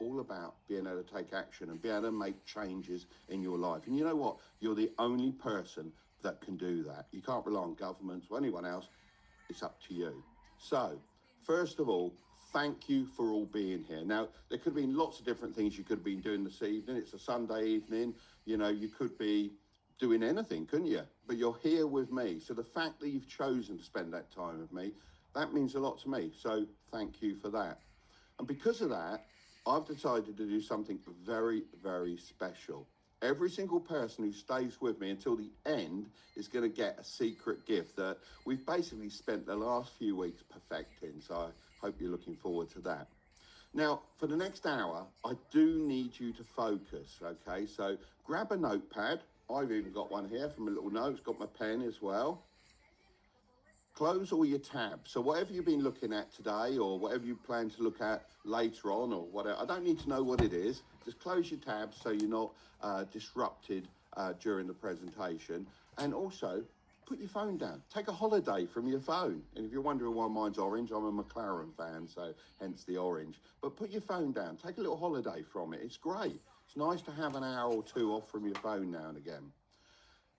all about being able to take action and be able to make changes in your life. And you know what? You're the only person that can do that. You can't rely on governments or anyone else. It's up to you. So, first of all, thank you for all being here. Now, there could have been lots of different things you could have been doing this evening. It's a Sunday evening. You know, you could be doing anything, couldn't you? But you're here with me. So the fact that you've chosen to spend that time with me, that means a lot to me. So thank you for that. And because of that, I've decided to do something very, very special. Every single person who stays with me until the end is going to get a secret gift that we've basically spent the last few weeks perfecting. So I hope you're looking forward to that. Now, for the next hour, I do need you to focus, okay? So grab a notepad. I've even got one here from a little note. It's got my pen as well. Close all your tabs. So whatever you've been looking at today or whatever you plan to look at later on or whatever, I don't need to know what it is. Just close your tabs so you're not disrupted during the presentation. And also, put your phone down. Take a holiday from your phone. And if you're wondering why mine's orange, I'm a McLaren fan, so hence the orange. But put your phone down. Take a little holiday from it. It's great. It's nice to have an hour or two off from your phone now and again.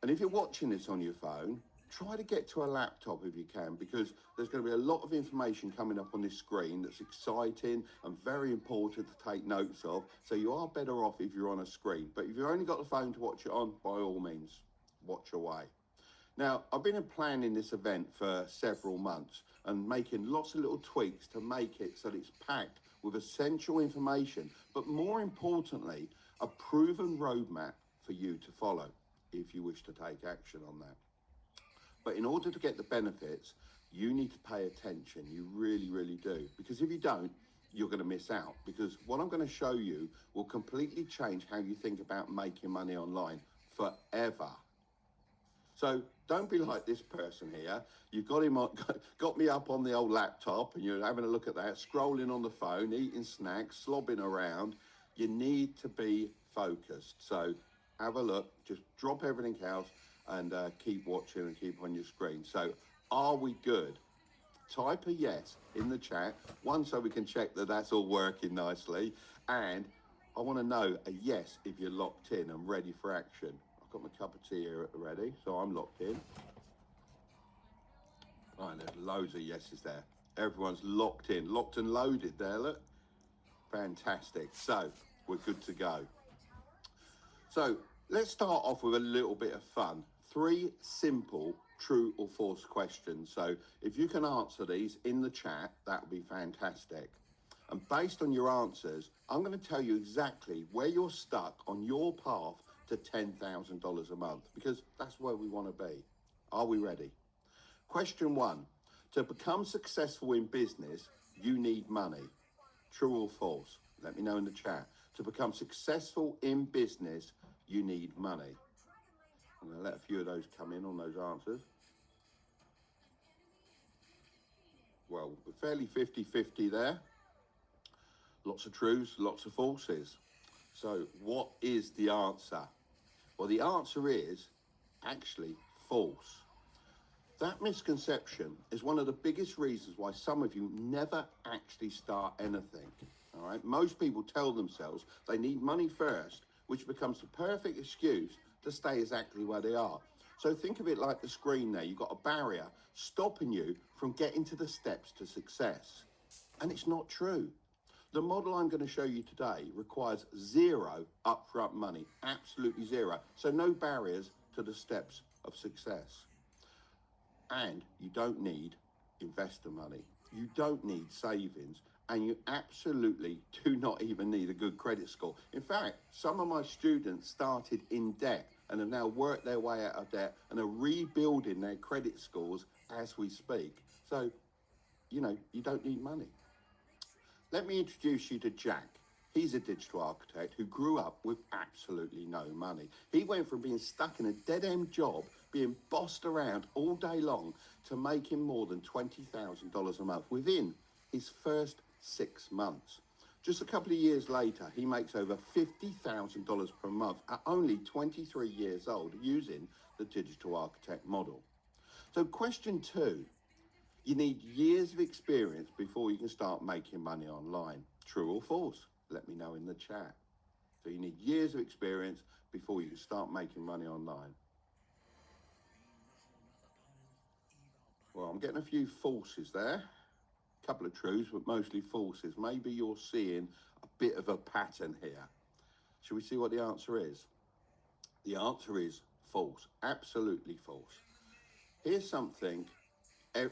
And if you're watching this on your phone, try to get to a laptop if you can, because there's going to be a lot of information coming up on this screen that's exciting and very important to take notes of. So you are better off if you're on a screen. But if you've only got the phone to watch it on, by all means, watch away. Now, I've been planning this event for several months and making lots of little tweaks to make it so that it's packed with essential information, but more importantly, a proven roadmap for you to follow if you wish to take action on that. But in order to get the benefits, you need to pay attention. You really, really do. Because if you don't, you're going to miss out. Because what I'm going to show you will completely change how you think about making money online forever. So don't be like this person here. You've got me up on the old laptop and you're having a look at that, scrolling on the phone, eating snacks, slobbing around. You need to be focused. So have a look, just drop everything else and keep watching and keep on your screen. So are we good? Type a yes in the chat, one so we can check that that's all working nicely. And I want to know a yes if you're locked in and ready for action. Got my cup of tea here ready, so I'm locked in. Right, there's loads of yeses there. Everyone's locked in, locked and loaded there, look. Fantastic. So we're good to go. So let's start off with a little bit of fun. 3 simple true or false questions. So if you can answer these in the chat, that would be fantastic. And based on your answers, I'm going to tell you exactly where you're stuck on your path to $10,000 a month, because that's where we want to be. Are we ready? Question 1, to become successful in business, you need money. True or false? Let me know in the chat. To become successful in business, you need money. I'm going to let a few of those come in on those answers. Well, we're fairly 50-50 there. Lots of truths, lots of falses. So what is the answer? Well, the answer is actually false. That misconception is one of the biggest reasons why some of you never actually start anything. All right. Most people tell themselves they need money first, which becomes the perfect excuse to stay exactly where they are. So think of it like the screen there. You've got a barrier stopping you from getting to the steps to success. And it's not true. The model I'm going to show you today requires 0 upfront money, absolutely 0. So no barriers to the steps of success. And you don't need investor money. You don't need savings. And you absolutely do not even need a good credit score. In fact, some of my students started in debt and have now worked their way out of debt and are rebuilding their credit scores as we speak. So, you know, you don't need money. Let me introduce you to Jack. He's a digital architect who grew up with absolutely no money. He went from being stuck in a dead-end job, being bossed around all day long, to making more than $20,000 a month within his first 6 months. Just a couple of years later, he makes over $50,000 per month at only 23 years old using the digital architect model. So question 2. You need years of experience before you can start making money online. True or false? Let me know in the chat. So you need years of experience before you can start making money online. Well, I'm getting a few falses there. A couple of truths, but mostly falses. Maybe you're seeing a bit of a pattern here. Shall we see what the answer is? The answer is false. Absolutely false. Here's something,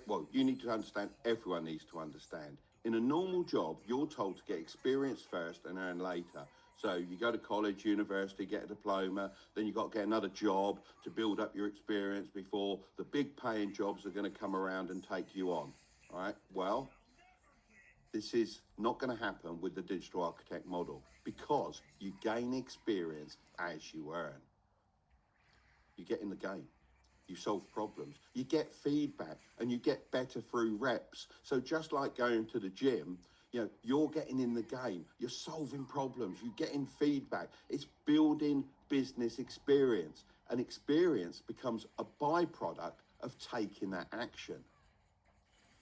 well, you need to understand, everyone needs to understand. In a normal job, you're told to get experience first and earn later. So you go to college, university, get a diploma, then you've got to get another job to build up your experience before the big paying jobs are going to come around and take you on. All right, well, this is not going to happen with the digital architect model because you gain experience as you earn. You get in the game. You solve problems, you get feedback, and you get better through reps. So just like going to the gym, you know, you're getting in the game, you're solving problems, you're getting feedback. It's building business experience, and experience becomes a byproduct of taking that action.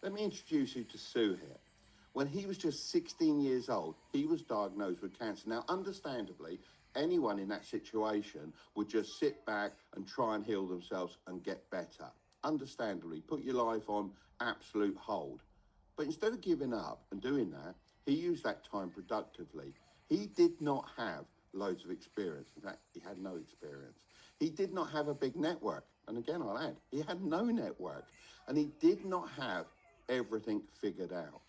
Let me introduce you to Suhit. When he was just 16 years old, he was diagnosed with cancer. Now, understandably, anyone in that situation would just sit back and try and heal themselves and get better. Understandably, put your life on absolute hold. But instead of giving up and doing that, he used that time productively. He did not have loads of experience. In fact, he had no experience. He did not have a big network. And again, I'll add, he had no network. And he did not have everything figured out.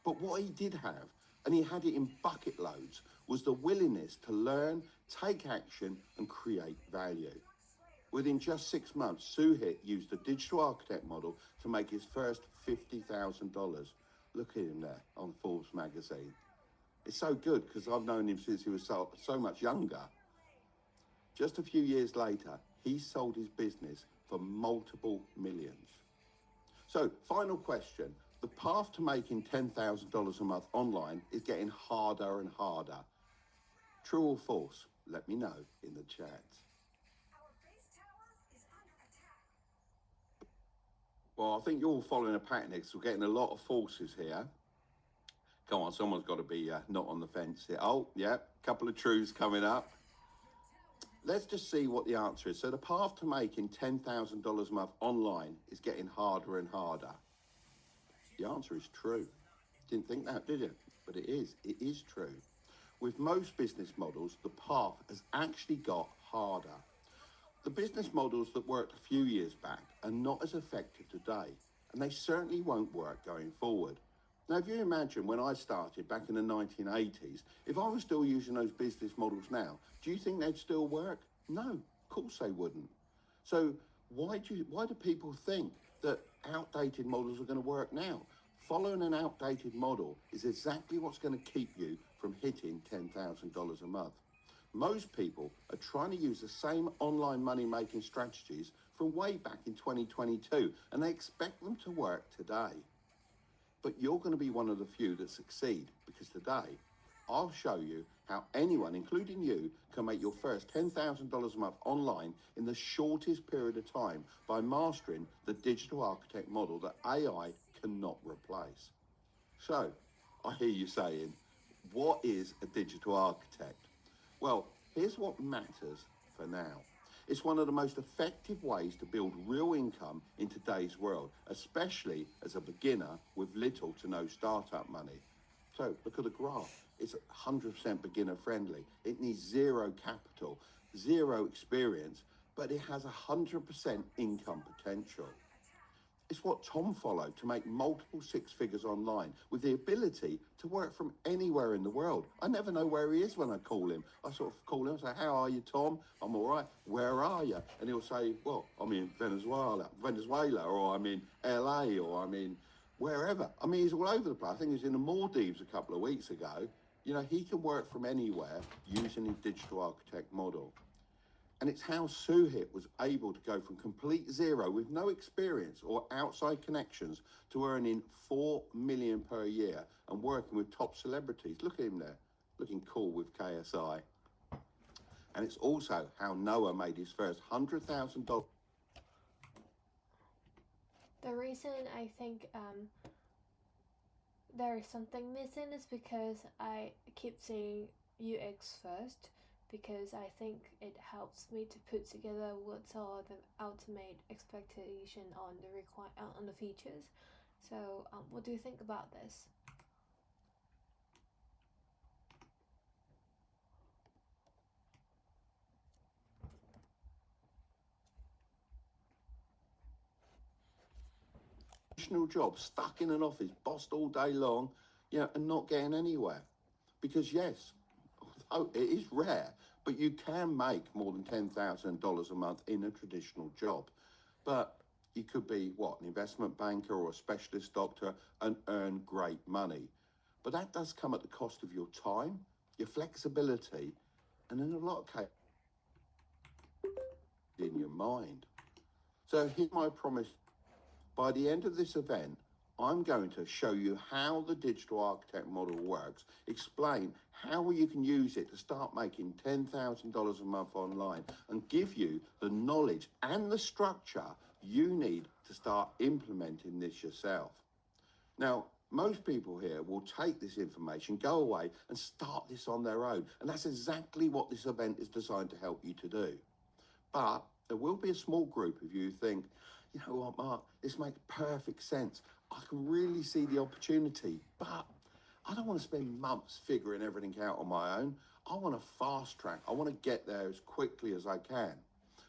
But what he did have, and he had it in bucket loads, was the willingness to learn, take action, and create value. Within just 6 months, Suhit used the digital architect model to make his first $50,000. Look at him there on Forbes magazine. It's so good because I've known him since he was so much younger. Just a few years later, he sold his business for multiple millions. So, final question. The path to making $10,000 a month online is getting harder and harder. True or false? Let me know in the chat. Well, I think you're all following a pattern here, so we're getting a lot of falses here. Come on, someone's got to be not on the fence here. Oh, yeah, a couple of truths coming up. Let's just see what the answer is. So the path to making $10,000 a month online is getting harder and harder. The answer is true. Didn't think that, did you? But it is true. With most business models, the path has actually got harder. The business models that worked a few years back are not as effective today, and they certainly won't work going forward. Now, if you imagine when I started back in the 1980s, if I was still using those business models now, do you think they'd still work? No, of course they wouldn't. So why do people think that outdated models are going to work now? Following an outdated model is exactly what's going to keep you from hitting $10,000 a month. Most people are trying to use the same online money-making strategies from way back in 2022, and they expect them to work today. But you're going to be one of the few that succeed, because today I'll show you how anyone, including you, can make your first $10,000 a month online in the shortest period of time by mastering the digital architect model that AI cannot replace. So, I hear you saying, what is a digital architect? Well, here's what matters for now. It's one of the most effective ways to build real income in today's world, especially as a beginner with little to no startup money. So look at the graph. It's 100% beginner friendly. It needs zero capital, zero experience, but it has 100% income potential. It's what Tom followed to make multiple six figures online with the ability to work from anywhere in the world. I never know where he is when I call him. I sort of call him and say, how are you, Tom? I'm all right. Where are you? And he'll say, well, I'm in Venezuela, or I'm in LA, or I'm in wherever. I mean, he's all over the place. I think he was in the Maldives a couple of weeks ago. You know, he can work from anywhere using his digital architect model. And it's how Suhit was able to go from complete zero with no experience or outside connections to earning $4 million per year and working with top celebrities. Look at him there, looking cool with KSI. And it's also how Noah made his first $100,000. The reason I think there is something missing is because I keep saying UX first because I think it helps me to put together what are the ultimate expectation on the features. So, what do you think about this? Traditional job, stuck in an office, bossed all day long, and not getting anywhere. Because yes, although it is rare, but you can make more than $10,000 a month in a traditional job. But you could be what, an investment banker or a specialist doctor and earn great money. But that does come at the cost of your time, your flexibility, and in a lot of cases, in your mind. So here's my promise. By the end of this event, I'm going to show you how the digital architect model works, explain how you can use it to start making $10,000 a month online, and give you the knowledge and the structure you need to start implementing this yourself. Now, most people here will take this information, go away, and start this on their own. And that's exactly what this event is designed to help you to do. But there will be a small group of you who think, you know what, Mark, this makes perfect sense. I can really see the opportunity, but I don't want to spend months figuring everything out on my own. I want to fast track. I want to get there as quickly as I can.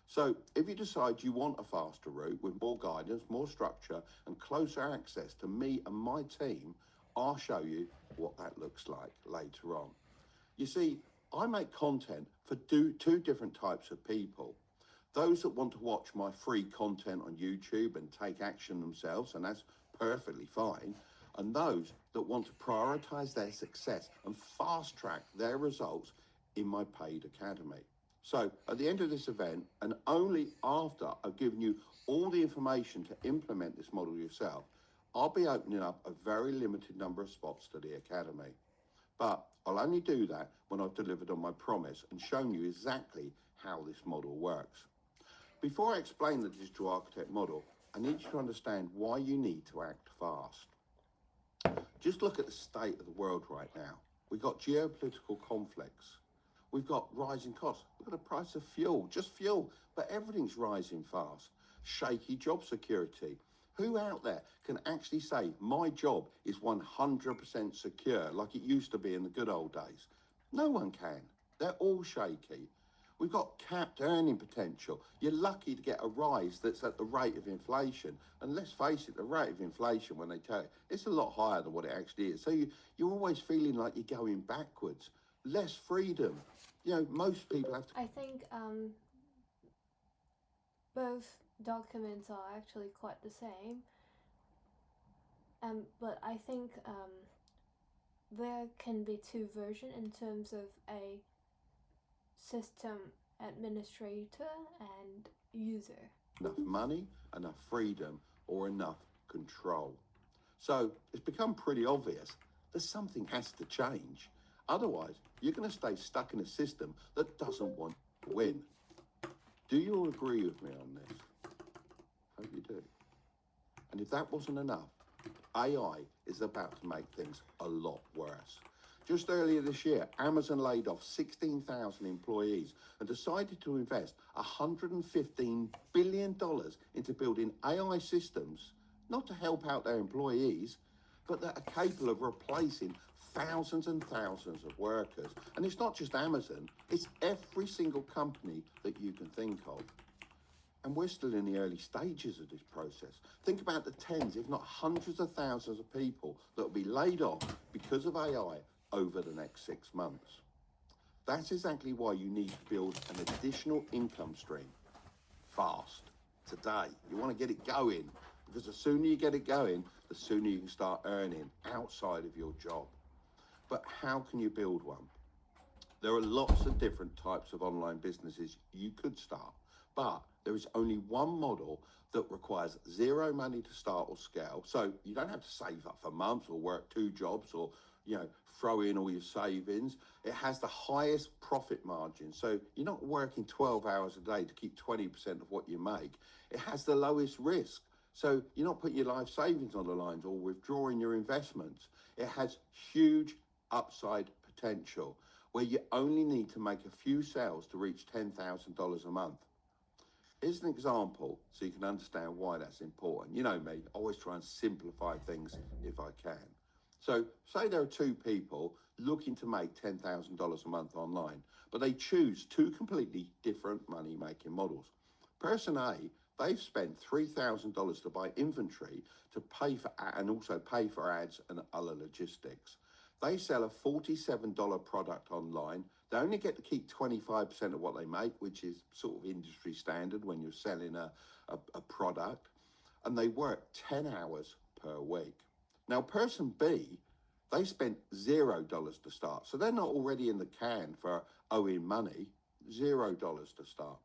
So if you decide you want a faster route with more guidance, more structure, and closer access to me and my team, I'll show you what that looks like later on. You see, I make content for two different types of people. Those that want to watch my free content on YouTube and take action themselves, and that's perfectly fine. And those that want to prioritize their success and fast track their results in my paid academy. So at the end of this event, and only after I've given you all the information to implement this model yourself, I'll be opening up a very limited number of spots to the academy. But I'll only do that when I've delivered on my promise and shown you exactly how this model works. Before I explain the digital architect model, I need you to understand why you need to act fast. Just look at the state of the world right now. We've got geopolitical conflicts. We've got rising costs. We've got the price of fuel, just fuel, but everything's rising fast. Shaky job security. Who out there can actually say my job is 100% secure like it used to be in the good old days? No one can. They're all shaky. We've got capped earning potential. You're lucky to get a rise that's at the rate of inflation. And let's face it, the rate of inflation, when they tell you, it's a lot higher than what it actually is. So you're always feeling like you're going backwards. Less freedom. Most people have to. I think both documents are actually quite the same. But I think there can be two versions in terms of a system administrator and user. Enough money, enough freedom, or enough control. So it's become pretty obvious that something has to change. Otherwise, you're going to stay stuck in a system that doesn't want to win. Do you all agree with me on this? Hope you do. And if that wasn't enough, AI is about to make things a lot worse. Just earlier this year, Amazon laid off 16,000 employees and decided to invest $115 billion into building AI systems, not to help out their employees, but that are capable of replacing thousands and thousands of workers. And it's not just Amazon, it's every single company that you can think of. And we're still in the early stages of this process. Think about the tens, if not hundreds of thousands of people that will be laid off because of AI over the next 6 months. That's exactly why you need to build an additional income stream fast, today. You want to get it going, because the sooner you get it going, the sooner you can start earning outside of your job. But how can you build one? There are lots of different types of online businesses you could start, but there is only one model that requires zero money to start or scale. So you don't have to save up for months or work 2 jobs or throw in all your savings. It has the highest profit margin. So you're not working 12 hours a day to keep 20% of what you make. It has the lowest risk. So you're not putting your life savings on the lines or withdrawing your investments. It has huge upside potential where you only need to make a few sales to reach $10,000 a month. Here's an example so you can understand why that's important. You know me, I always try and simplify things if I can. So say there are two people looking to make $10,000 a month online, but they choose two completely different money-making models. Person A, they've spent $3,000 to buy inventory to pay for and also pay for ads and other logistics. They sell a $47 product online. They only get to keep 25% of what they make, which is sort of industry standard when you're selling a product. And they work 10 hours per week. Now, person B, they spent $0 to start. So they're not already in the can for owing money, $0 to start.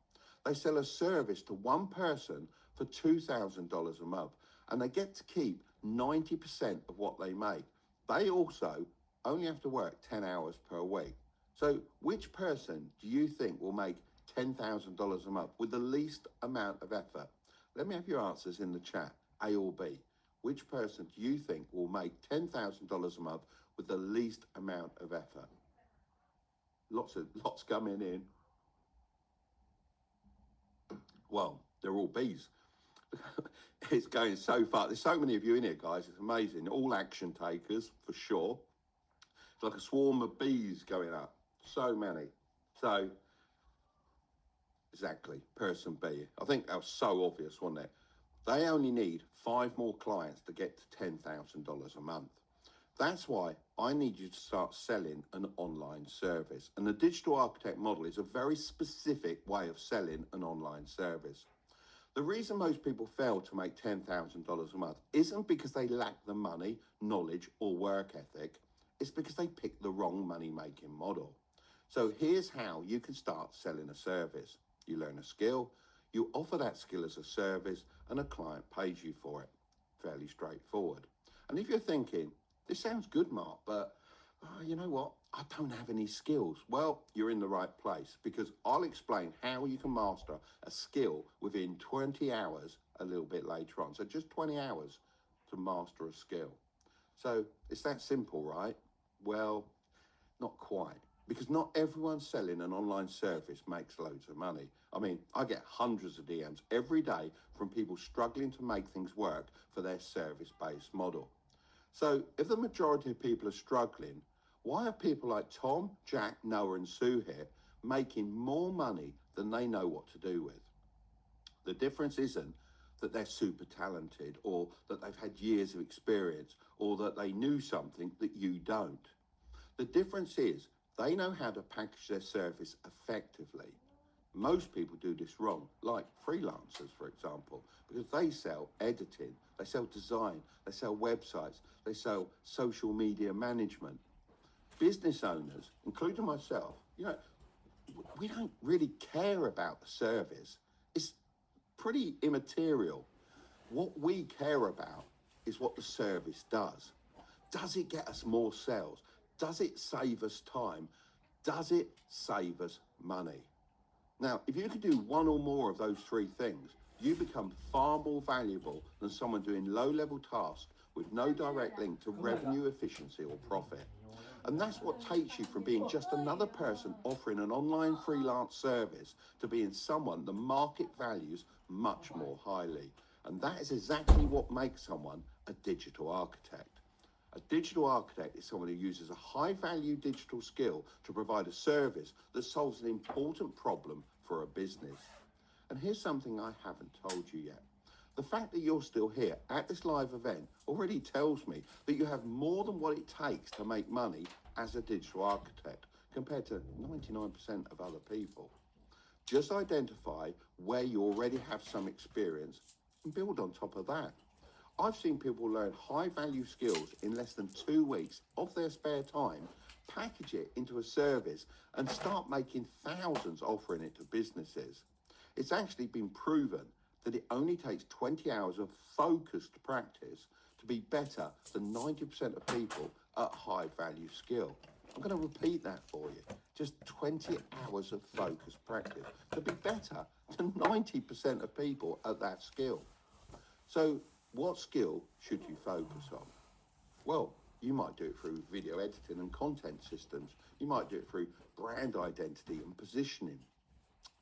They sell a service to one person for $2,000 a month, and they get to keep 90% of what they make. They also only have to work 10 hours per week. So which person do you think will make $10,000 a month with the least amount of effort? Let me have your answers in the chat, A or B. Which person do you think will make $10,000 a month with the least amount of effort? Lots coming in. Well, they're all B's. It's going so far. There's so many of you in here, guys. It's amazing. All action takers, for sure. It's like a swarm of bees going up. So many. So, exactly, person B. I think that was so obvious, wasn't it? They only need 5 more clients to get to $10,000 a month. That's why I need you to start selling an online service. And the digital architect model is a very specific way of selling an online service. The reason most people fail to make $10,000 a month isn't because they lack the money, knowledge, or work ethic. It's because they picked the wrong money-making model. So here's how you can start selling a service. You learn a skill, you offer that skill as a service, and a client pays you for it. Fairly straightforward. And if you're thinking, this sounds good, Mark, but you know what? I don't have any skills. Well, you're in the right place, because I'll explain how you can master a skill within 20 hours a little bit later on. So just 20 hours to master a skill. So it's that simple, right? Well, not quite, because not everyone selling an online service makes loads of money. I mean, I get hundreds of DMs every day from people struggling to make things work for their service-based model. So if the majority of people are struggling, why are people like Tom, Jack, Noah, and Sue here making more money than they know what to do with? The difference isn't that they're super talented, or that they've had years of experience, or that they knew something that you don't. The difference is they know how to package their service effectively. Most people do this wrong, like freelancers, for example, because they sell editing, they sell design, they sell websites, they sell social media management. Business owners, including myself, you know, we don't really care about the service. It's pretty immaterial. What we care about is what the service does. Does it get us more sales? Does it save us time? Does it save us money? Now, if you can do one or more of those 3 things, you become far more valuable than someone doing low-level tasks with no direct link to revenue efficiency or profit. And that's what takes you from being just another person offering an online freelance service to being someone the market values much more highly. And that is exactly what makes someone a digital architect. A digital architect is someone who uses a high-value digital skill to provide a service that solves an important problem for a business. And here's something I haven't told you yet. The fact that you're still here at this live event already tells me that you have more than what it takes to make money as a digital architect compared to 99% of other people. Just identify where you already have some experience and build on top of that. I've seen people learn high-value skills in less than 2 weeks of their spare time, package it into a service, and start making thousands offering it to businesses. It's actually been proven that it only takes 20 hours of focused practice to be better than 90% of people at high-value skill. I'm going to repeat that for you. Just 20 hours of focused practice to be better than 90% of people at that skill. So what skill should you focus on? Well, you might do it through video editing and content systems. You might do it through brand identity and positioning.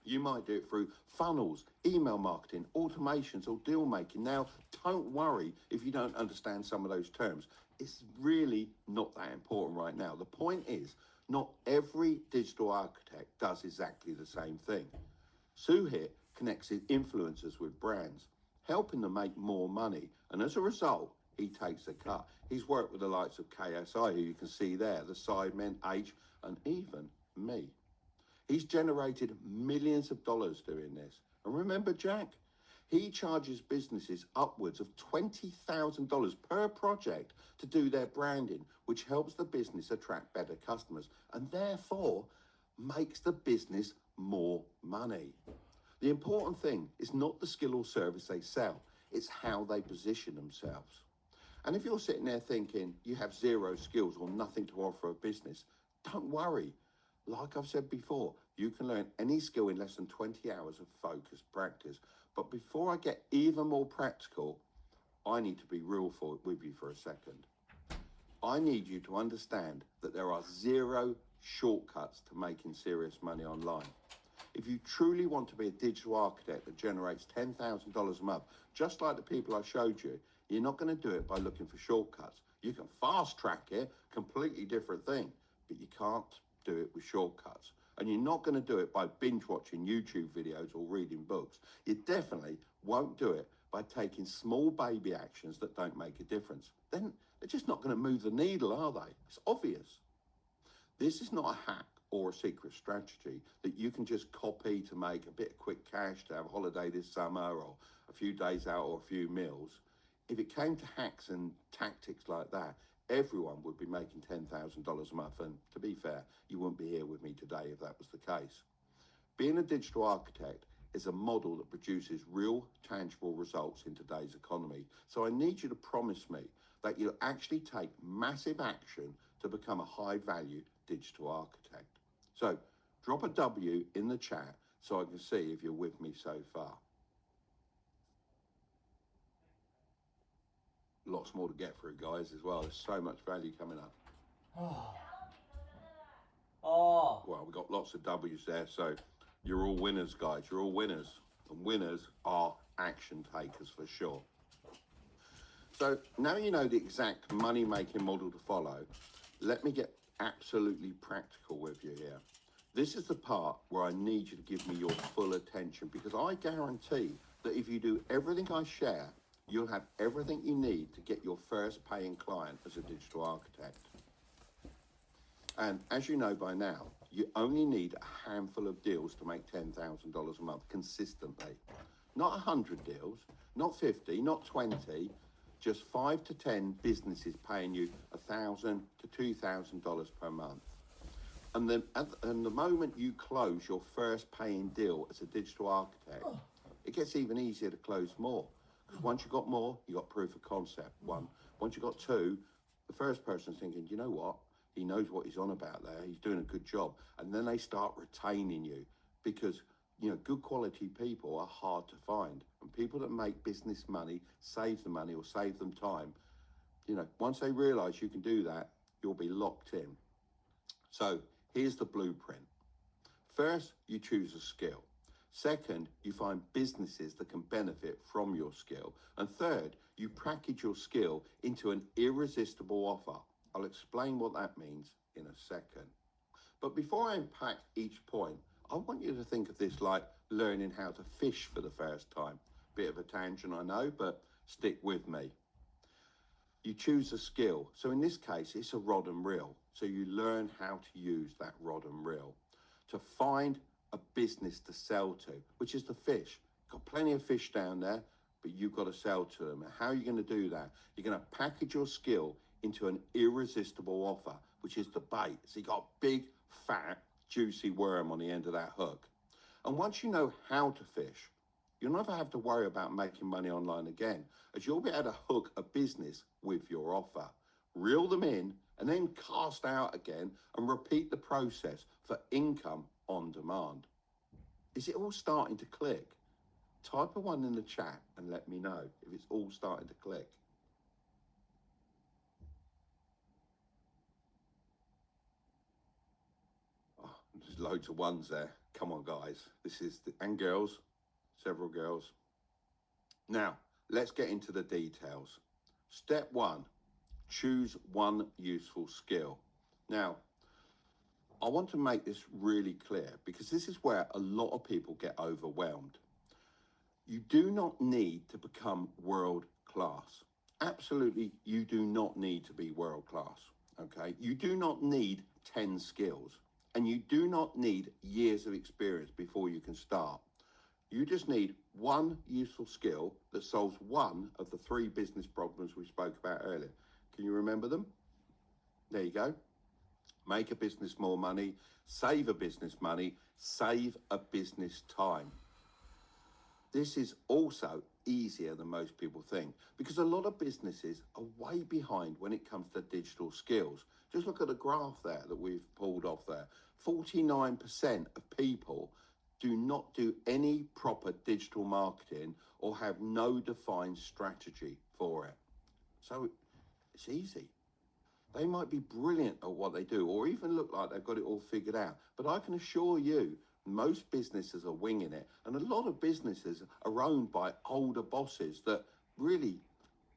You might do it through funnels, email marketing, automations, or deal making. Now, don't worry if you don't understand some of those terms. It's really not that important right now. The point is, not every digital architect does exactly the same thing. Suhit connects influencers with brands, helping them make more money. And as a result, he takes a cut. He's worked with the likes of KSI, who you can see there, the Sidemen, H, and even me. He's generated millions of dollars doing this. And remember Jack? He charges businesses upwards of $20,000 per project to do their branding, which helps the business attract better customers and therefore makes the business more money. The important thing is not the skill or service they sell, it's how they position themselves. And if you're sitting there thinking you have zero skills or nothing to offer a business, don't worry. Like I've said before, you can learn any skill in less than 20 hours of focused practice. But before I get even more practical, I need to be real with you for a second. I need you to understand that there are zero shortcuts to making serious money online. If you truly want to be a digital architect that generates $10,000 a month, just like the people I showed you, you're not going to do it by looking for shortcuts. You can fast track it, completely different thing, but you can't do it with shortcuts. And you're not going to do it by binge watching YouTube videos or reading books. You definitely won't do it by taking small baby actions that don't make a difference. Then they're just not going to move the needle, are they? It's obvious. This is not a hack or a secret strategy that you can just copy to make a bit of quick cash to have a holiday this summer or a few days out or a few meals. If it came to hacks and tactics like that, everyone would be making $10,000 a month. And to be fair, you wouldn't be here with me today if that was the case. Being a digital architect is a model that produces real, tangible results in today's economy. So I need you to promise me that you'll actually take massive action to become a high-value digital architect. So drop a W in the chat so I can see if you're with me so far. Lots more to get through, guys, as well. There's so much value coming up. Oh. Well, we've got lots of W's there, so you're all winners, guys. You're all winners. And winners are action takers for sure. So now you know the exact money-making model to follow, let me get absolutely practical with you here. This is the part where I need you to give me your full attention, because I guarantee that if you do everything I share, you'll have everything you need to get your first paying client as a digital architect. And as you know by now, you only need a handful of deals to make $10,000 a month consistently. Not 100 deals, not 50, not 20, just 5 to 10 businesses paying you $1,000 to $2,000 per month. And then the moment you close your first paying deal as a digital architect, it gets even easier to close more. Because once you've got more, you've got proof of concept, one. Once you've got two, the first person's thinking, you know what? He knows what he's on about there. He's doing a good job. And then they start retaining you because, you know, good quality people are hard to find. And people that make business money, save the money or save them time, you know, once they realize you can do that, you'll be locked in. So here's the blueprint. First, you choose a skill. Second, you find businesses that can benefit from your skill. And third, you package your skill into an irresistible offer. I'll explain what that means in a second. But before I unpack each point, I want you to think of this like learning how to fish for the first time. Bit of a tangent, I know, but stick with me. You choose a skill. So in this case, it's a rod and reel. So you learn how to use that rod and reel to find a business to sell to, which is the fish. Got plenty of fish down there, but you've got to sell to them. And how are you going to do that? You're going to package your skill into an irresistible offer, which is the bait. So you got a big, fat, juicy worm on the end of that hook. And once you know how to fish, you'll never have to worry about making money online again, as you'll be able to hook a business with your offer, reel them in, and then cast out again and repeat the process for income on demand. Is it all starting to click? Type a one in the chat and let me know if it's all starting to click. Oh, there's loads of ones there. Come on, guys. And girls, several girls. Now, let's get into the details. Step one, choose one useful skill. Now, I want to make this really clear because this is where a lot of people get overwhelmed. You do not need to become world class. Absolutely, you do not need to be world class, okay? You do not need 10 skills, and you do not need years of experience before you can start. You just need one useful skill that solves one of the 3 business problems we spoke about earlier. Can you remember them? There you go. Make a business more money, save a business money, save a business time. This is also easier than most people think because a lot of businesses are way behind when it comes to digital skills. Just look at the graph there that we've pulled off there. 49% of people do not do any proper digital marketing or have no defined strategy for it. So it's easy. They might be brilliant at what they do or even look like they've got it all figured out. But I can assure you, most businesses are winging it. And a lot of businesses are owned by older bosses that really,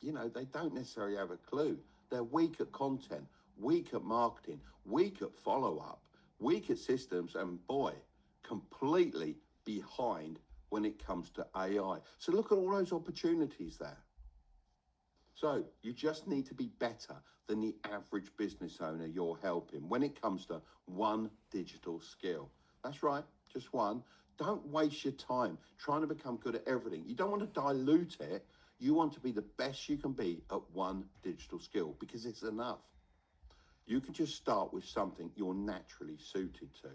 they don't necessarily have a clue. They're weak at content, weak at marketing, weak at follow-up, weak at systems, and boy, completely behind when it comes to AI. So look at all those opportunities there. So you just need to be better than the average business owner you're helping when it comes to one digital skill. That's right, just one. Don't waste your time trying to become good at everything. You don't want to dilute it. You want to be the best you can be at one digital skill because it's enough. You can just start with something you're naturally suited to.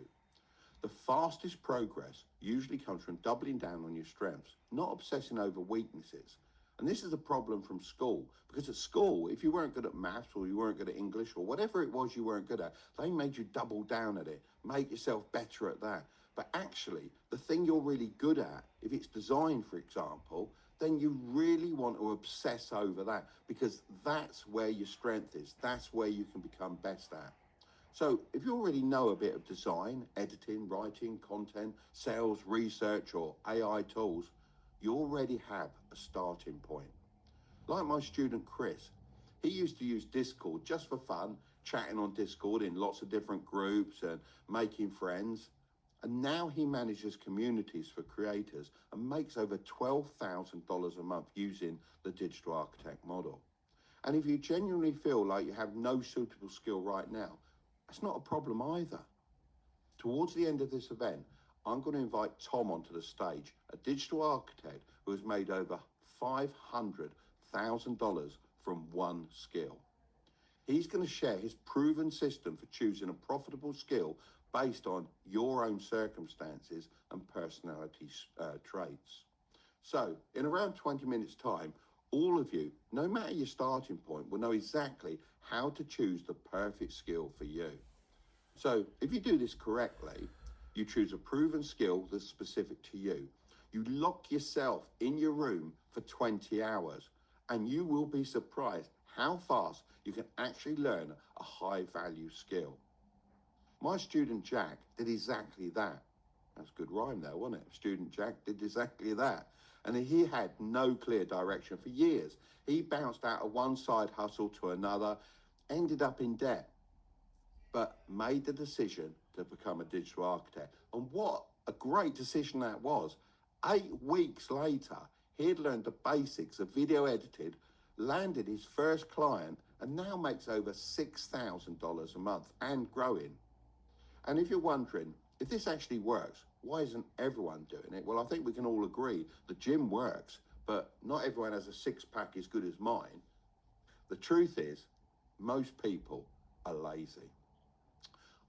The fastest progress usually comes from doubling down on your strengths, not obsessing over weaknesses. And this is a problem from school, because at school, if you weren't good at maths or you weren't good at English or whatever it was you weren't good at, they made you double down at it, make yourself better at that. But actually, the thing you're really good at, if it's design, for example, then you really want to obsess over that because that's where your strength is. That's where you can become best at. So if you already know a bit of design, editing, writing, content, sales, research, or AI tools, you already have a starting point. Like my student Chris, he used to use Discord just for fun, chatting on Discord in lots of different groups and making friends. And now he manages communities for creators and makes over $12,000 a month using the digital architect model. And if you genuinely feel like you have no suitable skill right now, that's not a problem either. Towards the end of this event, I'm going to invite Tom onto the stage, a digital architect who has made over $500,000 from one skill. He's going to share his proven system for choosing a profitable skill based on your own circumstances and personality traits. So in around 20 minutes time, all of you, no matter your starting point, will know exactly how to choose the perfect skill for you. So if you do this correctly, you choose a proven skill that's specific to you. You lock yourself in your room for 20 hours and you will be surprised how fast you can actually learn a high value skill. My student Jack did exactly that. That's a good rhyme there, wasn't it? Student Jack did exactly that. And he had no clear direction for years. He bounced out of one side hustle to another, ended up in debt, but made the decision to become a digital architect. And what a great decision that was. 8 weeks later, he had learned the basics of video editing, landed his first client, and now makes over $6,000 a month and growing. And if you're wondering, if this actually works, why isn't everyone doing it? Well, I think we can all agree the gym works, but not everyone has a six-pack as good as mine. The truth is, most people are lazy.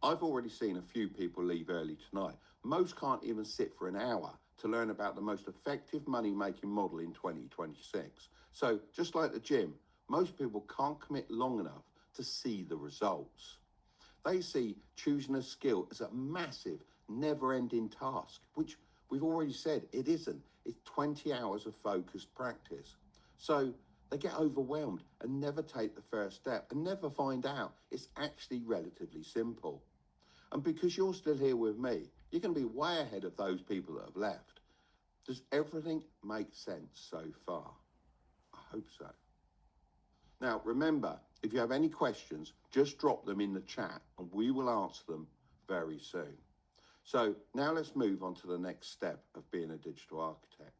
I've already seen a few people leave early tonight. Most can't even sit for an hour to learn about the most effective money-making model in 2026. So just like the gym, most people can't commit long enough to see the results. They see choosing a skill as a massive, never-ending task, which We've already said it isn't. It's 20 hours of focused practice. So they get overwhelmed and never take the first step and never find out it's actually relatively simple. And because you're still here with me, you're going to be way ahead of those people that have left. Does everything make sense so far? I hope so. Now, remember, if you have any questions, just drop them in the chat and we will answer them very soon. So now let's move on to the next step of being a digital architect.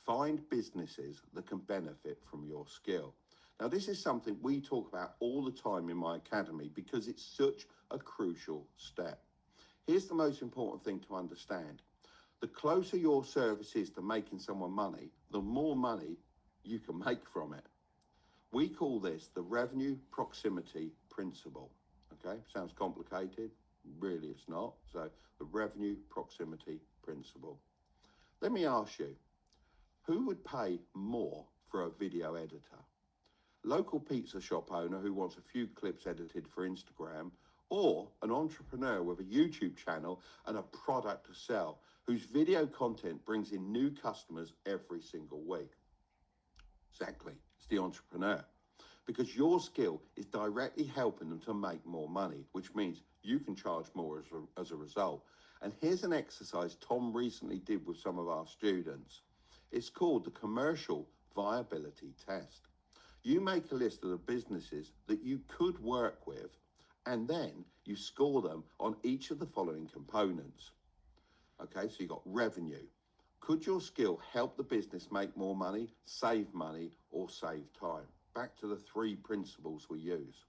Find businesses that can benefit from your skill. Now, this is something we talk about all the time in my academy because it's such a crucial step. Here's the most important thing to understand. The closer your service is to making someone money, the more money you can make from it. We call this the revenue proximity principle. Okay, sounds complicated. Really, it's not. So the revenue proximity principle. Let me ask you, who would pay more for a video editor? Local pizza shop owner who wants a few clips edited for Instagram, or an entrepreneur with a YouTube channel and a product to sell, whose video content brings in new customers every single week? Exactly, it's the entrepreneur. Because your skill is directly helping them to make more money, which means you can charge more as a result. And here's an exercise Tom recently did with some of our students. It's called the commercial viability test. You make a list of the businesses that you could work with, and then you score them on each of the following components. Okay, so you've got revenue. Could your skill help the business make more money, save money, or save time? Back to the three principles we use.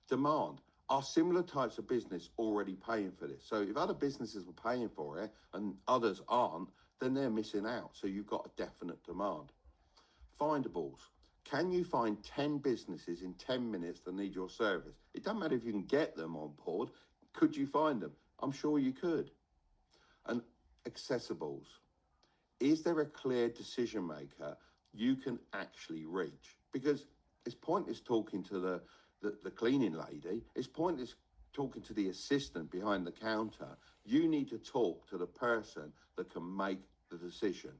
Demand. Are similar types of business already paying for this? So if other businesses are paying for it and others aren't, then they're missing out. So you've got a definite demand. Findables. Can you find 10 businesses in 10 minutes that need your service? It doesn't matter if you can get them on board. Could you find them? I'm sure you could. And accessibles. Is there a clear decision maker you can actually reach? Because it's pointless talking to the cleaning lady. It's pointless talking to the assistant behind the counter. You need to talk to the person that can make the decision.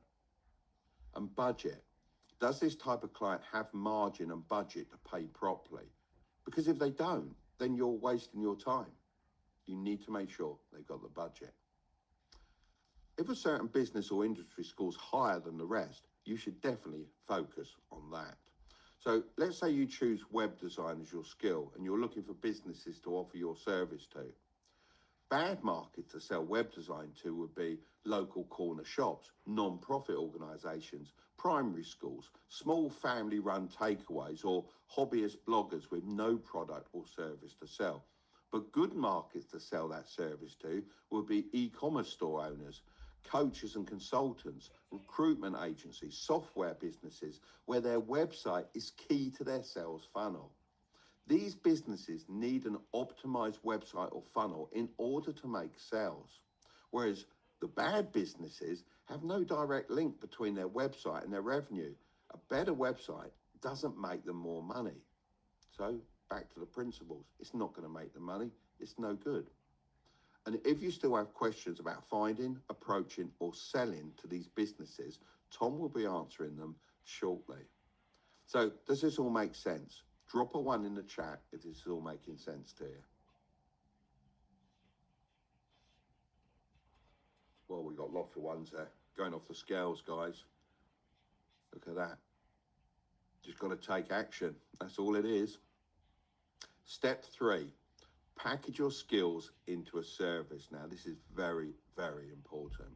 And budget. Does this type of client have margin and budget to pay properly? Because if they don't, then you're wasting your time. You need to make sure they've got the budget. If a certain business or industry scores higher than the rest, you should definitely focus on that. So let's say you choose web design as your skill and you're looking for businesses to offer your service to. Bad markets to sell web design to would be local corner shops, non-profit organisations, primary schools, small family-run takeaways, or hobbyist bloggers with no product or service to sell. But good markets to sell that service to would be e-commerce store owners, coaches and consultants, recruitment agencies, software businesses, where their website is key to their sales funnel. These businesses need an optimized website or funnel in order to make sales, whereas the bad businesses have no direct link between their website and their revenue. A better website doesn't make them more money. So back to the principles. It's not going to make them money. It's no good. And if you still have questions about finding, approaching, or selling to these businesses, Tom will be answering them shortly. So does this all make sense? Drop a 1 in the chat if this is all making sense to you. Well, we got lots of ones there. Going off the scales, guys. Look at that. Just got to take action. That's all it is. Step 3. Package your skills into a service. Now, this is very, very important.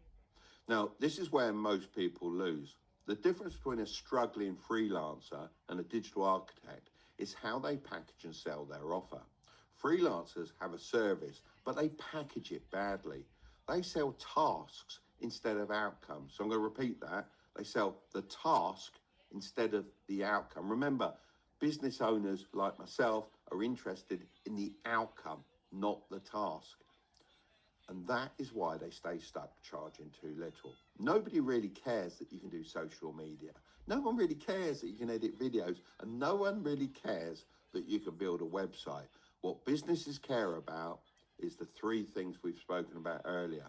Now, this is where most people lose. The difference between a struggling freelancer and a digital architect is how they package and sell their offer. Freelancers have a service, but they package it badly. They sell tasks instead of outcomes. So I'm going to repeat that. They sell the task instead of the outcome. Remember, business owners like myself are interested in the outcome, not the task. And that is why they stay stuck charging too little. Nobody really cares that you can do social media. No one really cares that you can edit videos. And no one really cares that you can build a website. What businesses care about is the 3 things we've spoken about earlier.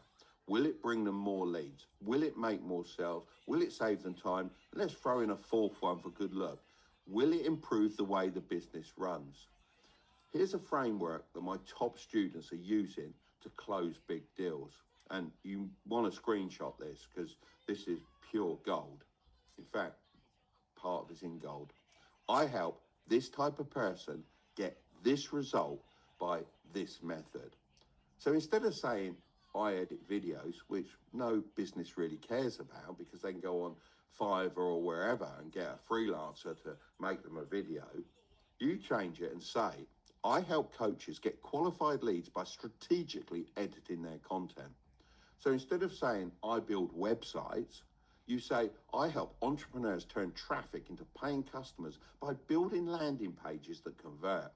Will it bring them more leads? Will it make more sales? Will it save them time? Let's throw in a fourth one for good luck. Will it improve the way the business runs? Here's a framework that my top students are using to close big deals. And you want to screenshot this because this is pure gold. In fact, part of it's in gold. I help this type of person get this result by this method. So instead of saying I edit videos, which no business really cares about because they can go on Fiverr or wherever and get a freelancer to make them a video, you change it and say, I help coaches get qualified leads by strategically editing their content. So instead of saying I build websites, you say I help entrepreneurs turn traffic into paying customers by building landing pages that convert.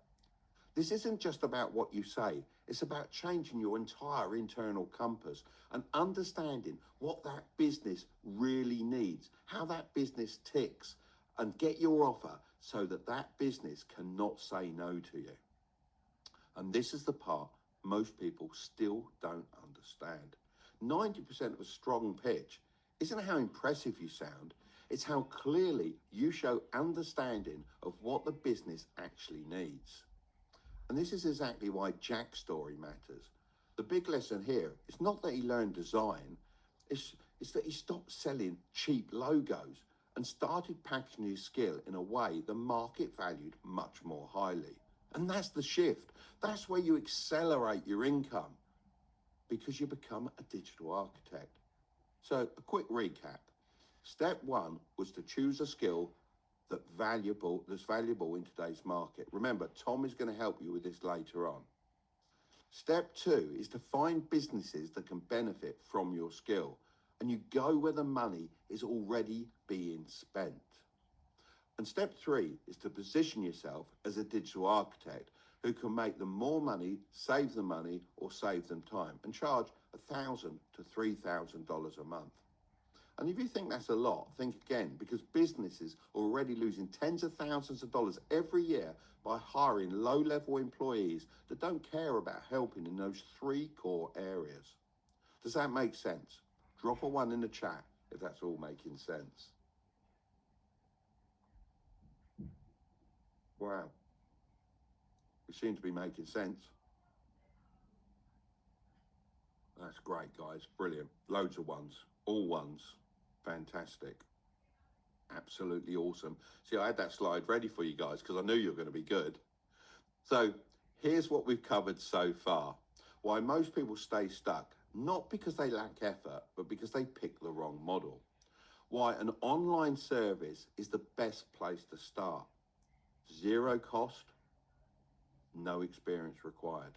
This isn't just about what you say, it's about changing your entire internal compass and understanding what that business really needs, how that business ticks, and get your offer so that that business cannot say no to you. And this is the part most people still don't understand. 90% of a strong pitch isn't how impressive you sound, it's how clearly you show understanding of what the business actually needs. And this is exactly why Jack's story matters. The big lesson here is not that he learned design, it's that he stopped selling cheap logos and started packaging his skill in a way the market valued much more highly. And that's the shift. That's where you accelerate your income because you become a digital architect. So a quick recap. Step one was to choose a skill that's valuable in today's market. Remember, Tom is going to help you with this later on. Step two is to find businesses that can benefit from your skill, and you go where the money is already being spent. And step three is to position yourself as a digital architect who can make them more money, save them money, or save them time, and charge $1,000 to $3,000 a month. And if you think that's a lot, think again, because businesses are already losing tens of thousands of dollars every year by hiring low-level employees that don't care about helping in those three core areas. Does that make sense? Drop a one in the chat if that's all making sense. Wow. We seem to be making sense. That's great, guys. Brilliant. Loads of ones. All ones. Fantastic. Absolutely awesome. See, I had that slide ready for you guys because I knew you were going to be good. So here's what we've covered so far. Why most people stay stuck, not because they lack effort, but because they pick the wrong model. Why an online service is the best place to start. Zero cost, no experience required.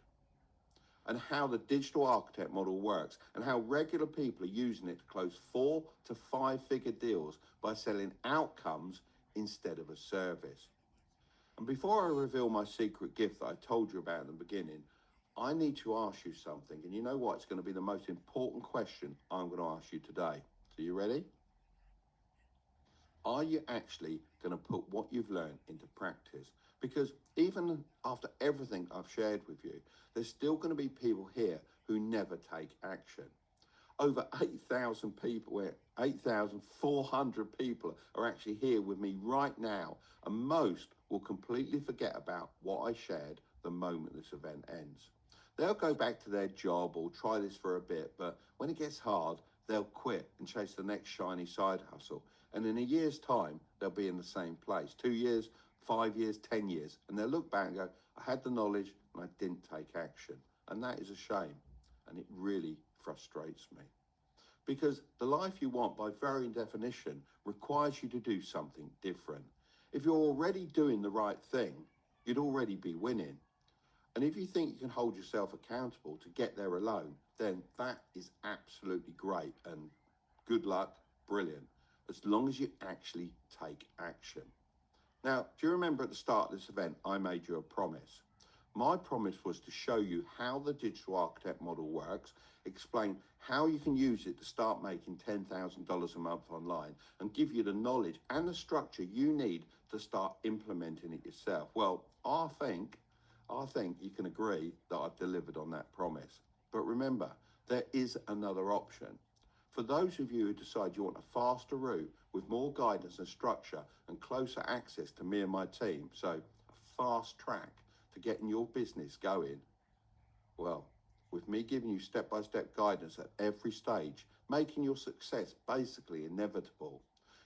And how the digital architect model works and how regular people are using it to close 4 to 5 figure deals by selling outcomes instead of a service. And before I reveal my secret gift that I told you about in the beginning, I need to ask you something. And you know what? It's going to be the most important question I'm going to ask you today. So you ready? Are you actually going to put what you've learned into practice? Because even after everything I've shared with you, there's still going to be people here who never take action. Over 8,000 people, 8,400 people are actually here with me right now, and most will completely forget about what I shared the moment this event ends. They'll go back to their job or try this for a bit, but when it gets hard, they'll quit and chase the next shiny side hustle. And in a year's time, they'll be in the same place. 2 years, 5 years, 10 years. And they'll look back and go, I had the knowledge and I didn't take action. And that is a shame. And it really frustrates me. Because the life you want, by very definition, requires you to do something different. If you're already doing the right thing, you'd already be winning. And if you think you can hold yourself accountable to get there alone, then that is absolutely great and good luck, brilliant, as long as you actually take action. Now, do you remember at the start of this event, I made you a promise? My promise was to show you how the digital architect model works, explain how you can use it to start making $10,000 a month online, and give you the knowledge and the structure you need to start implementing it yourself. Well, I think you can agree that I've delivered on that promise. But remember, there is another option. For those of you who decide you want a faster route with more guidance and structure and closer access to me and my team, so a fast track to getting your business going, well, with me giving you step-by-step guidance at every stage, making your success basically inevitable.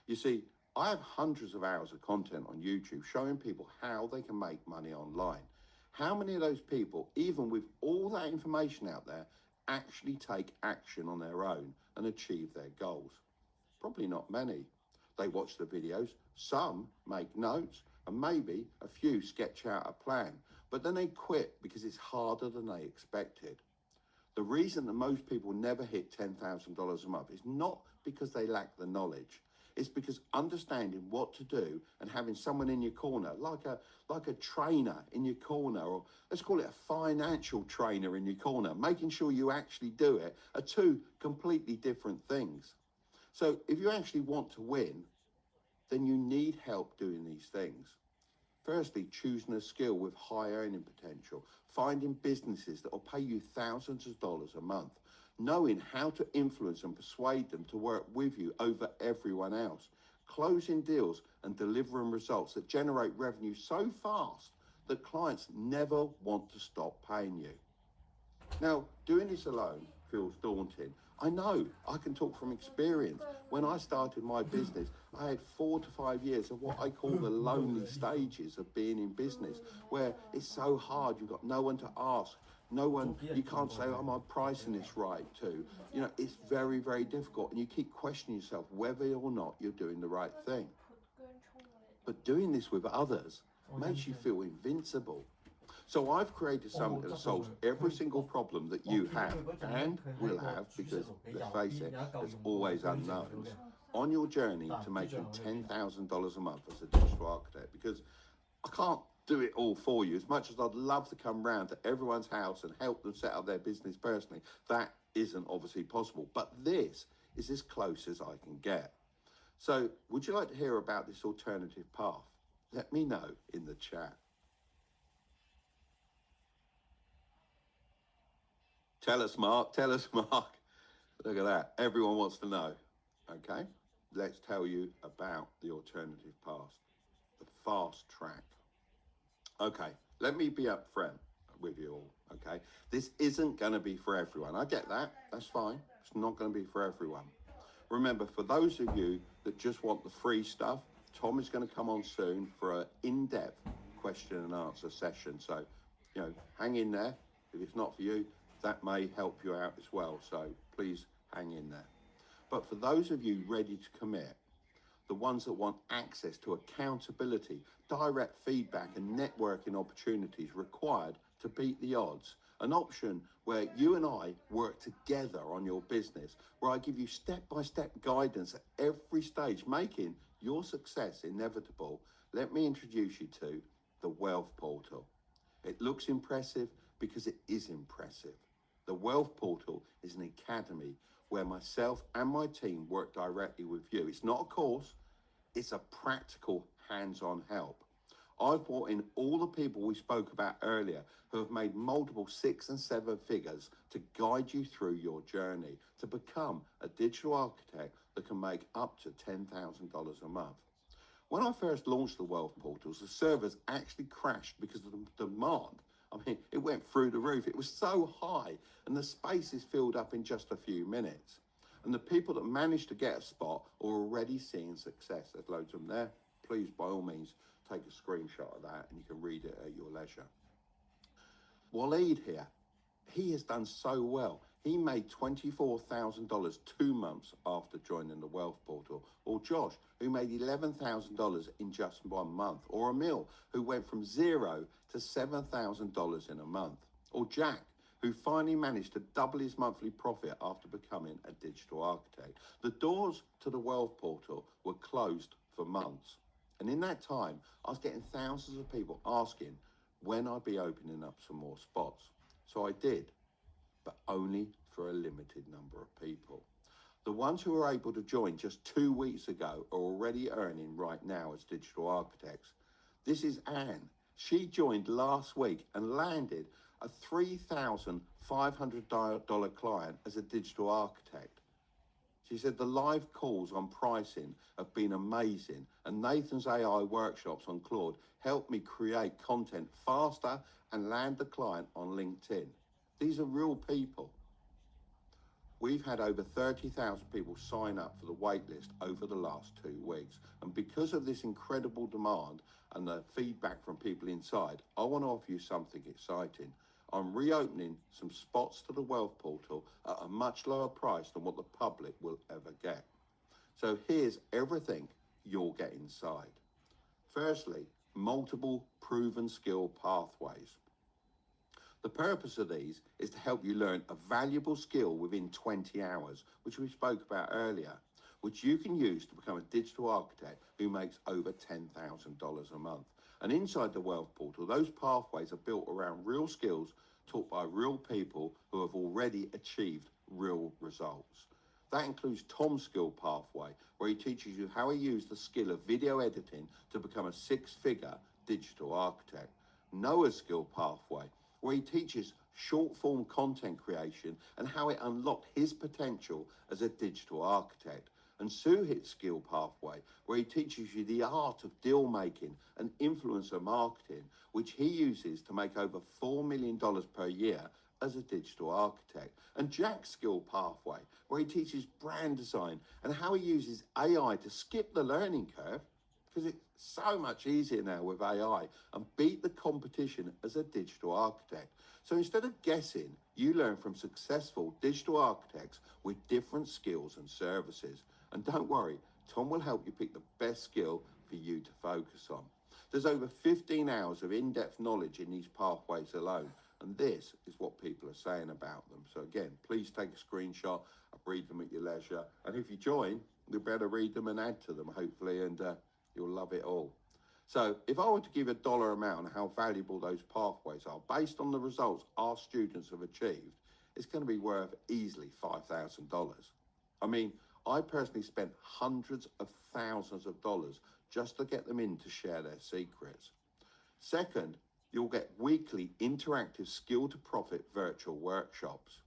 You see, I have hundreds of hours of content on YouTube showing people how they can make money online. How many of those people, even with all that information out there, actually take action on their own and achieve their goals? Probably not many. They watch the videos, some make notes, and maybe a few sketch out a plan, but then they quit because it's harder than they expected. The reason that most people never hit $10,000 a month is not because they lack the knowledge. It's because understanding what to do and having someone in your corner, like a trainer in your corner, or let's call it a financial trainer in your corner, making sure you actually do it, are two completely different things. So if you actually want to win, then you need help doing these things. Firstly, choosing a skill with high earning potential, finding businesses that will pay you thousands of dollars a month, knowing how to influence and persuade them to work with you over everyone else, closing deals and delivering results that generate revenue so fast that clients never want to stop paying you. Now, doing this alone feels daunting. I know, I can talk from experience. When I started my business, I had 4 to 5 years of what I call the lonely stages of being in business, where it's so hard, you've got no one to ask, no one, you can't say, am I pricing this right too? You know, it's very, very difficult, and you keep questioning yourself whether or not you're doing the right thing. But doing this with others makes you feel invincible. So I've created something that solves every single problem that you have and will have, because let's face it, there's always unknowns, on your journey to making $10,000 a month as a digital architect. Because I can't do it all for you. As much as I'd love to come round to everyone's house and help them set up their business personally, that isn't obviously possible. But this is as close as I can get. So would you like to hear about this alternative path? Let me know in the chat. Tell us, Mark. Tell us, Mark. Look at that. Everyone wants to know. Okay, let's tell you about the alternative path, the fast track. Okay, let me be upfront with you all. Okay, this isn't going to be for everyone. I get that. That's fine. It's not going to be for everyone. Remember, for those of you that just want the free stuff, Tom is going to come on soon for an in-depth question and answer session. So, you know, hang in there. If it's not for you, that may help you out as well. So please hang in there. But for those of you ready to commit, the ones that want access to accountability, direct feedback and networking opportunities required to beat the odds, an option where you and I work together on your business, where I give you step-by-step guidance at every stage, making your success inevitable, let me introduce you to the Wealth Portal. It looks impressive because it is impressive. The Wealth Portal is an academy where myself and my team work directly with you. It's not a course, it's a practical hands-on help. I've brought in all the people we spoke about earlier who have made multiple 6 and 7 figures to guide you through your journey to become a digital architect that can make up to $10,000 a month. When I first launched the Wealth Portals, the servers actually crashed because of the demand. I mean, it went through the roof. It was so high, and the space is filled up in just a few minutes. And the people that managed to get a spot are already seeing success. There's loads of them there. Please, by all means, take a screenshot of that and you can read it at your leisure. Waleed here, he has done so well. He made $24,000 2 months after joining the Wealth Portal. Or Josh, who made $11,000 in just 1 month. Or Emil, who went from 0 to $7,000 in a month. Or Jack, who finally managed to double his monthly profit after becoming a digital architect. The doors to the Wealth Portal were closed for months. And in that time, I was getting thousands of people asking when I'd be opening up some more spots. So I did, but only for a limited number of people. The ones who were able to join just 2 weeks ago are already earning right now as digital architects. This is Anne. She joined last week and landed a $3,500 client as a digital architect. She said the live calls on pricing have been amazing, and Nathan's AI workshops on Claude helped me create content faster and land the client on LinkedIn. These are real people. We've had over 30,000 people sign up for the waitlist over the last 2 weeks. And because of this incredible demand and the feedback from people inside, I want to offer you something exciting. I'm reopening some spots to the Wealth Portal at a much lower price than what the public will ever get. So here's everything you'll get inside. Firstly, multiple proven skill pathways. The purpose of these is to help you learn a valuable skill within 20 hours, which we spoke about earlier, which you can use to become a digital architect who makes over $10,000 a month. And inside the Wealth Portal, those pathways are built around real skills taught by real people who have already achieved real results. That includes Tom's skill pathway, where he teaches you how he used the skill of video editing to become a 6-figure digital architect. Noah's skill pathway, where he teaches short-form content creation and how it unlocked his potential as a digital architect. And Suhit's skill pathway, where he teaches you the art of deal making and influencer marketing, which he uses to make over $4 million per year as a digital architect. And Jack's skill pathway, where he teaches brand design and how he uses AI to skip the learning curve, because it's so much easier now with AI, and beat the competition as a digital architect. So instead of guessing, you learn from successful digital architects with different skills and services. And don't worry, Tom will help you pick the best skill for you to focus on. There's over 15 hours of in-depth knowledge in these pathways alone, and this is what people are saying about them. So again, please take a screenshot, read them at your leisure, and if you join, you better read them and add to them, hopefully, and you'll love it all. So if I were to give a dollar amount on how valuable those pathways are, based on the results our students have achieved, it's going to be worth easily $5,000. I mean, I personally spent hundreds of thousands of dollars just to get them in to share their secrets. Second, you'll get weekly interactive skill to profit virtual workshops.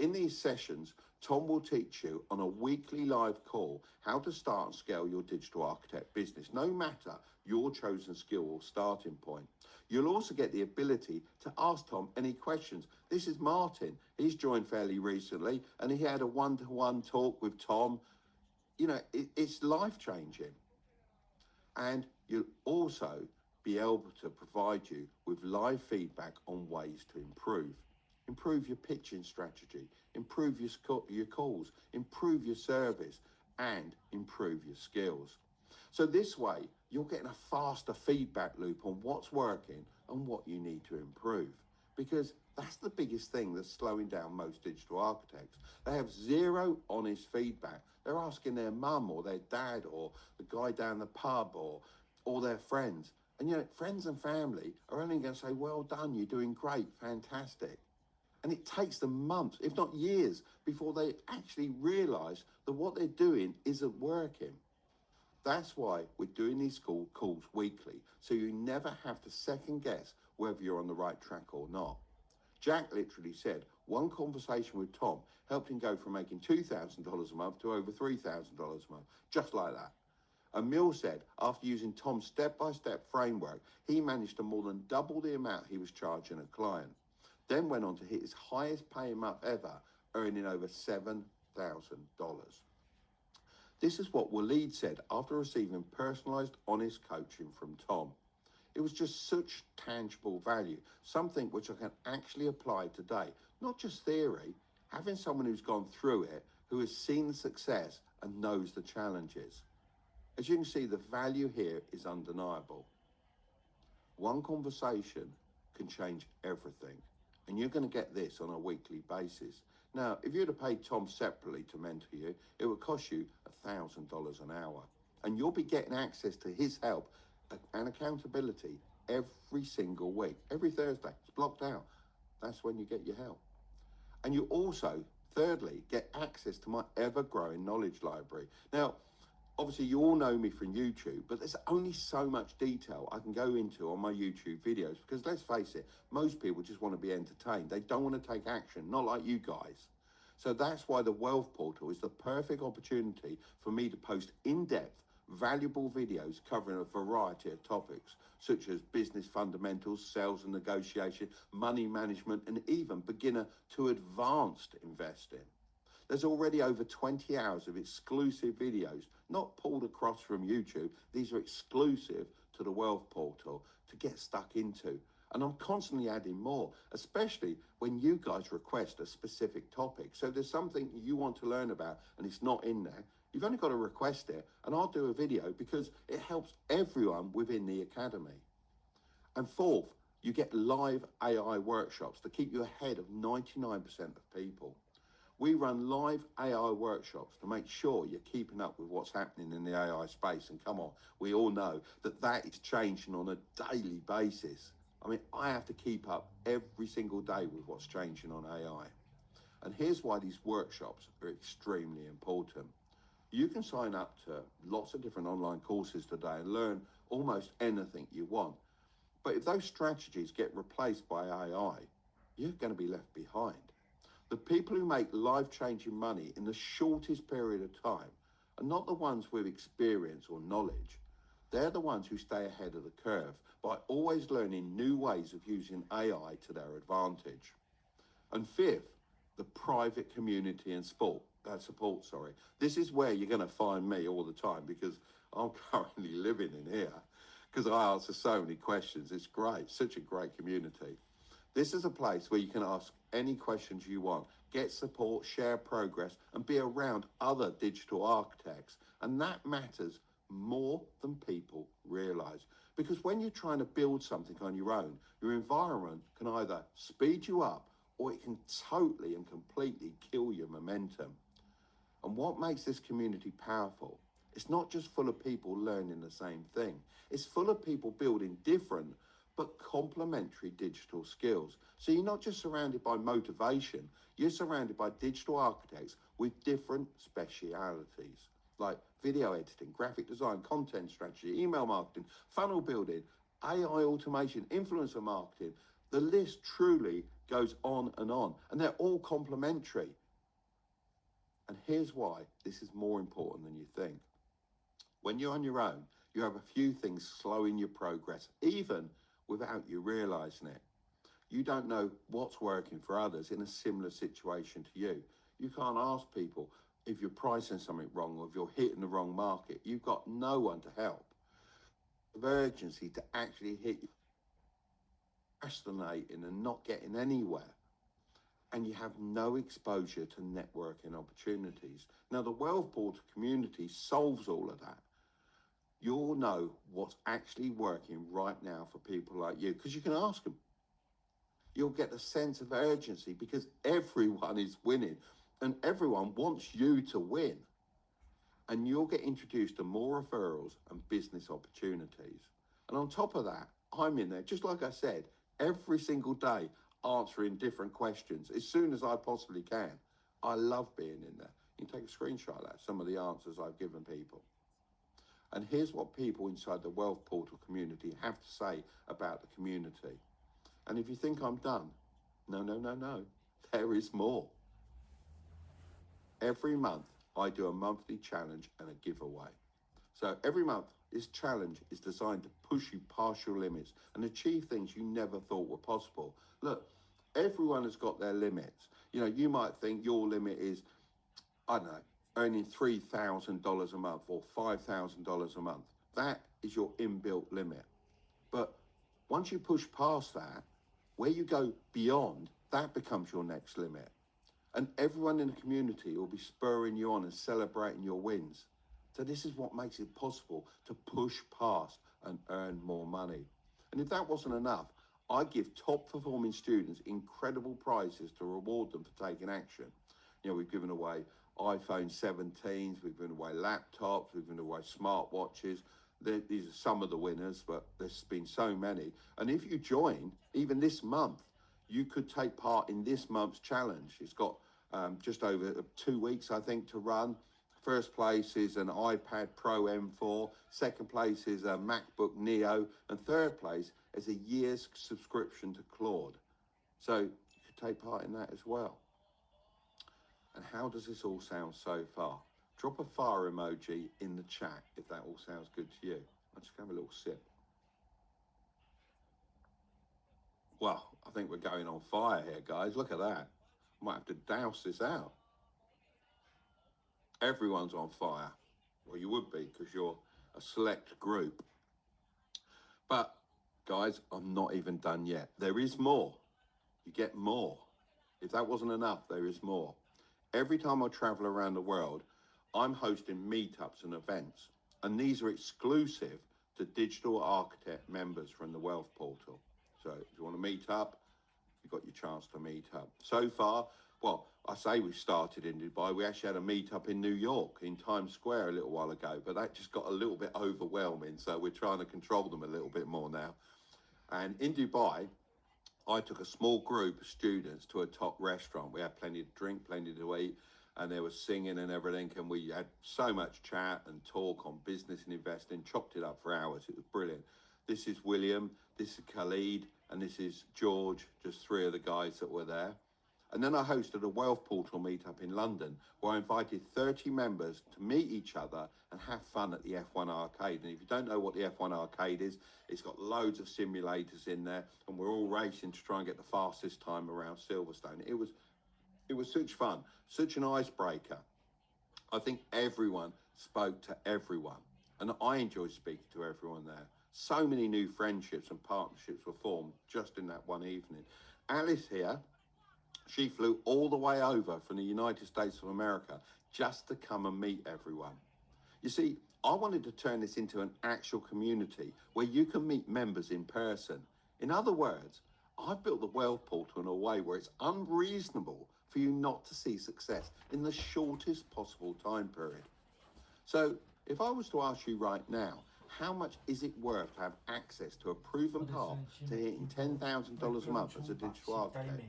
In these sessions, Tom will teach you on a weekly live call how to start and scale your digital architect business, no matter your chosen skill or starting point. You'll also get the ability to ask Tom any questions. This is Martin. He's joined fairly recently, and he had a one-to-one talk with Tom. You know, it's life-changing. And you'll also be able to provide you with live feedback on ways to improve. Improve your pitching strategy, improve your calls, improve your service, and improve your skills. So this way, you're getting a faster feedback loop on what's working and what you need to improve. Because that's the biggest thing that's slowing down most digital architects. They have zero honest feedback. They're asking their mum or their dad or the guy down the pub or their friends. And you know, friends and family are only going to say, well done, you're doing great, fantastic. And it takes them months, if not years, before they actually realize that what they're doing isn't working. That's why we're doing these calls weekly, so you never have to second guess whether you're on the right track or not. Jack literally said one conversation with Tom helped him go from making $2,000 a month to over $3,000 a month, just like that. Emil said after using Tom's step-by-step framework, he managed to more than double the amount he was charging a client. Then went on to hit his highest paying month ever, earning over $7,000. This is what Waleed said after receiving personalized, honest coaching from Tom. It was just such tangible value, something which I can actually apply today, not just theory, having someone who's gone through it, who has seen the success and knows the challenges. As you can see, the value here is undeniable. One conversation can change everything, and you're going to get this on a weekly basis. Now, if you'd have paid Tom separately to mentor you, it would cost you $1,000 an hour, and you'll be getting access to his help and accountability every single week. Every Thursday, it's blocked out. That's when you get your help. And you also, thirdly, get access to my ever-growing knowledge library. Now, Obviously, you all know me from YouTube, but there's only so much detail I can go into on my YouTube videos because let's face it, most people just want to be entertained. They don't want to take action, not like you guys. So that's why the Wealth Portal is the perfect opportunity for me to post in-depth, valuable videos covering a variety of topics, such as business fundamentals, sales and negotiation, money management, and even beginner to advanced investing. There's already over 20 hours of exclusive videos, not pulled across from YouTube. These are exclusive to the Wealth Portal to get stuck into. And I'm constantly adding more, especially when you guys request a specific topic. So there's something you want to learn about and it's not in there. You've only got to request it and I'll do a video because it helps everyone within the academy. And fourth, you get live AI workshops to keep you ahead of 99% of people. We run live AI workshops to make sure you're keeping up with what's happening in the AI space. And come on, we all know that that is changing on a daily basis. I mean, I have to keep up every single day with what's changing on AI. And here's why these workshops are extremely important. You can sign up to lots of different online courses today and learn almost anything you want. But if those strategies get replaced by AI, you're going to be left behind. The people who make life-changing money in the shortest period of time are not the ones with experience or knowledge. They're the ones who stay ahead of the curve by always learning new ways of using AI to their advantage. And fifth, the private community and support. This is where you're going to find me all the time because I'm currently living in here because I answer so many questions. It's great, such a great community. This is a place where you can ask any questions you want, get support, share progress, and be around other digital architects. And that matters more than people realize. Because when you're trying to build something on your own, your environment can either speed you up or it can totally and completely kill your momentum. And what makes this community powerful? It's not just full of people learning the same thing. It's full of people building different but complementary digital skills. So you're not just surrounded by motivation, you're surrounded by digital architects with different specialities like video editing, graphic design, content strategy, email marketing, funnel building, AI automation, influencer marketing. The list truly goes on, and they're all complementary. And here's why this is more important than you think. When you're on your own, you have a few things slowing your progress, even without you realizing it. You don't know what's working for others in a similar situation to you. You can't ask people if you're pricing something wrong or if you're hitting the wrong market. You've got no one to help. Of urgency to actually hit you, procrastinating and not getting anywhere. And you have no exposure to networking opportunities. Now, the Wealth Portal community solves all of that. You'll know what's actually working right now for people like you because you can ask them. You'll get a sense of urgency because everyone is winning and everyone wants you to win. And you'll get introduced to more referrals and business opportunities. And on top of that, I'm in there, just like I said, every single day answering different questions as soon as I possibly can. I love being in there. You can take a screenshot of that, some of the answers I've given people. And here's what people inside the Wealth Portal community have to say about the community. And if you think I'm done, no. There is more. Every month, I do a monthly challenge and a giveaway. So every month, this challenge is designed to push you past your limits and achieve things you never thought were possible. Look, everyone has got their limits. You know, you might think your limit is, I don't know, earning $3,000 a month or $5,000 a month. That is your inbuilt limit. But once you push past that, where you go beyond, that becomes your next limit. And everyone in the community will be spurring you on and celebrating your wins. So this is what makes it possible to push past and earn more money. And if that wasn't enough, I give top performing students incredible prizes to reward them for taking action. You know, we've given away iPhone 17s, we've given away laptops, we've given away smartwatches. These are some of the winners, but there's been so many. And if you join, even this month, you could take part in this month's challenge. It's got just over 2 weeks, I think, to run. First place is an iPad Pro M4. Second place is a MacBook Neo. And third place is a year's subscription to Claude. So you could take part in that as well. And how does this all sound so far? Drop a fire emoji in the chat if that all sounds good to you. I'll just have a little sip. Well, I think we're going on fire here, guys. Look at that. Might have to douse this out. Everyone's on fire. Well, you would be because you're a select group. But, guys, I'm not even done yet. There is more. You get more. If that wasn't enough, there is more. Every time I travel around the world, I'm hosting meetups and events. And these are exclusive to Digital Architect members from the Wealth Portal. So if you want to meet up, you've got your chance to meet up. So far, well, I say we started in Dubai. We actually had a meetup in New York, in Times Square a little while ago, but that just got a little bit overwhelming. So we're trying to control them a little bit more now. And in Dubai, I took a small group of students to a top restaurant. We had plenty to drink, plenty to eat, and there was singing and everything. And we had so much chat and talk on business and investing, chopped it up for hours. It was brilliant. This is William, this is Khalid, and this is George, just three of the guys that were there. And then I hosted a Wealth Portal meetup in London where I invited 30 members to meet each other and have fun at the F1 arcade. And if you don't know what the F1 arcade is, it's got loads of simulators in there and we're all racing to try and get the fastest time around Silverstone. It was such fun, such an icebreaker. I think everyone spoke to everyone and I enjoyed speaking to everyone there. So many new friendships and partnerships were formed just in that one evening. Alice here, she flew all the way over from the United States of America just to come and meet everyone. You see, I wanted to turn this into an actual community where you can meet members in person. In other words, I've built the Wealth Portal in a way where it's unreasonable for you not to see success in the shortest possible time period. So if I was to ask you right now, how much is it worth to have access to a proven path to hitting $10,000 a month as a digital architect?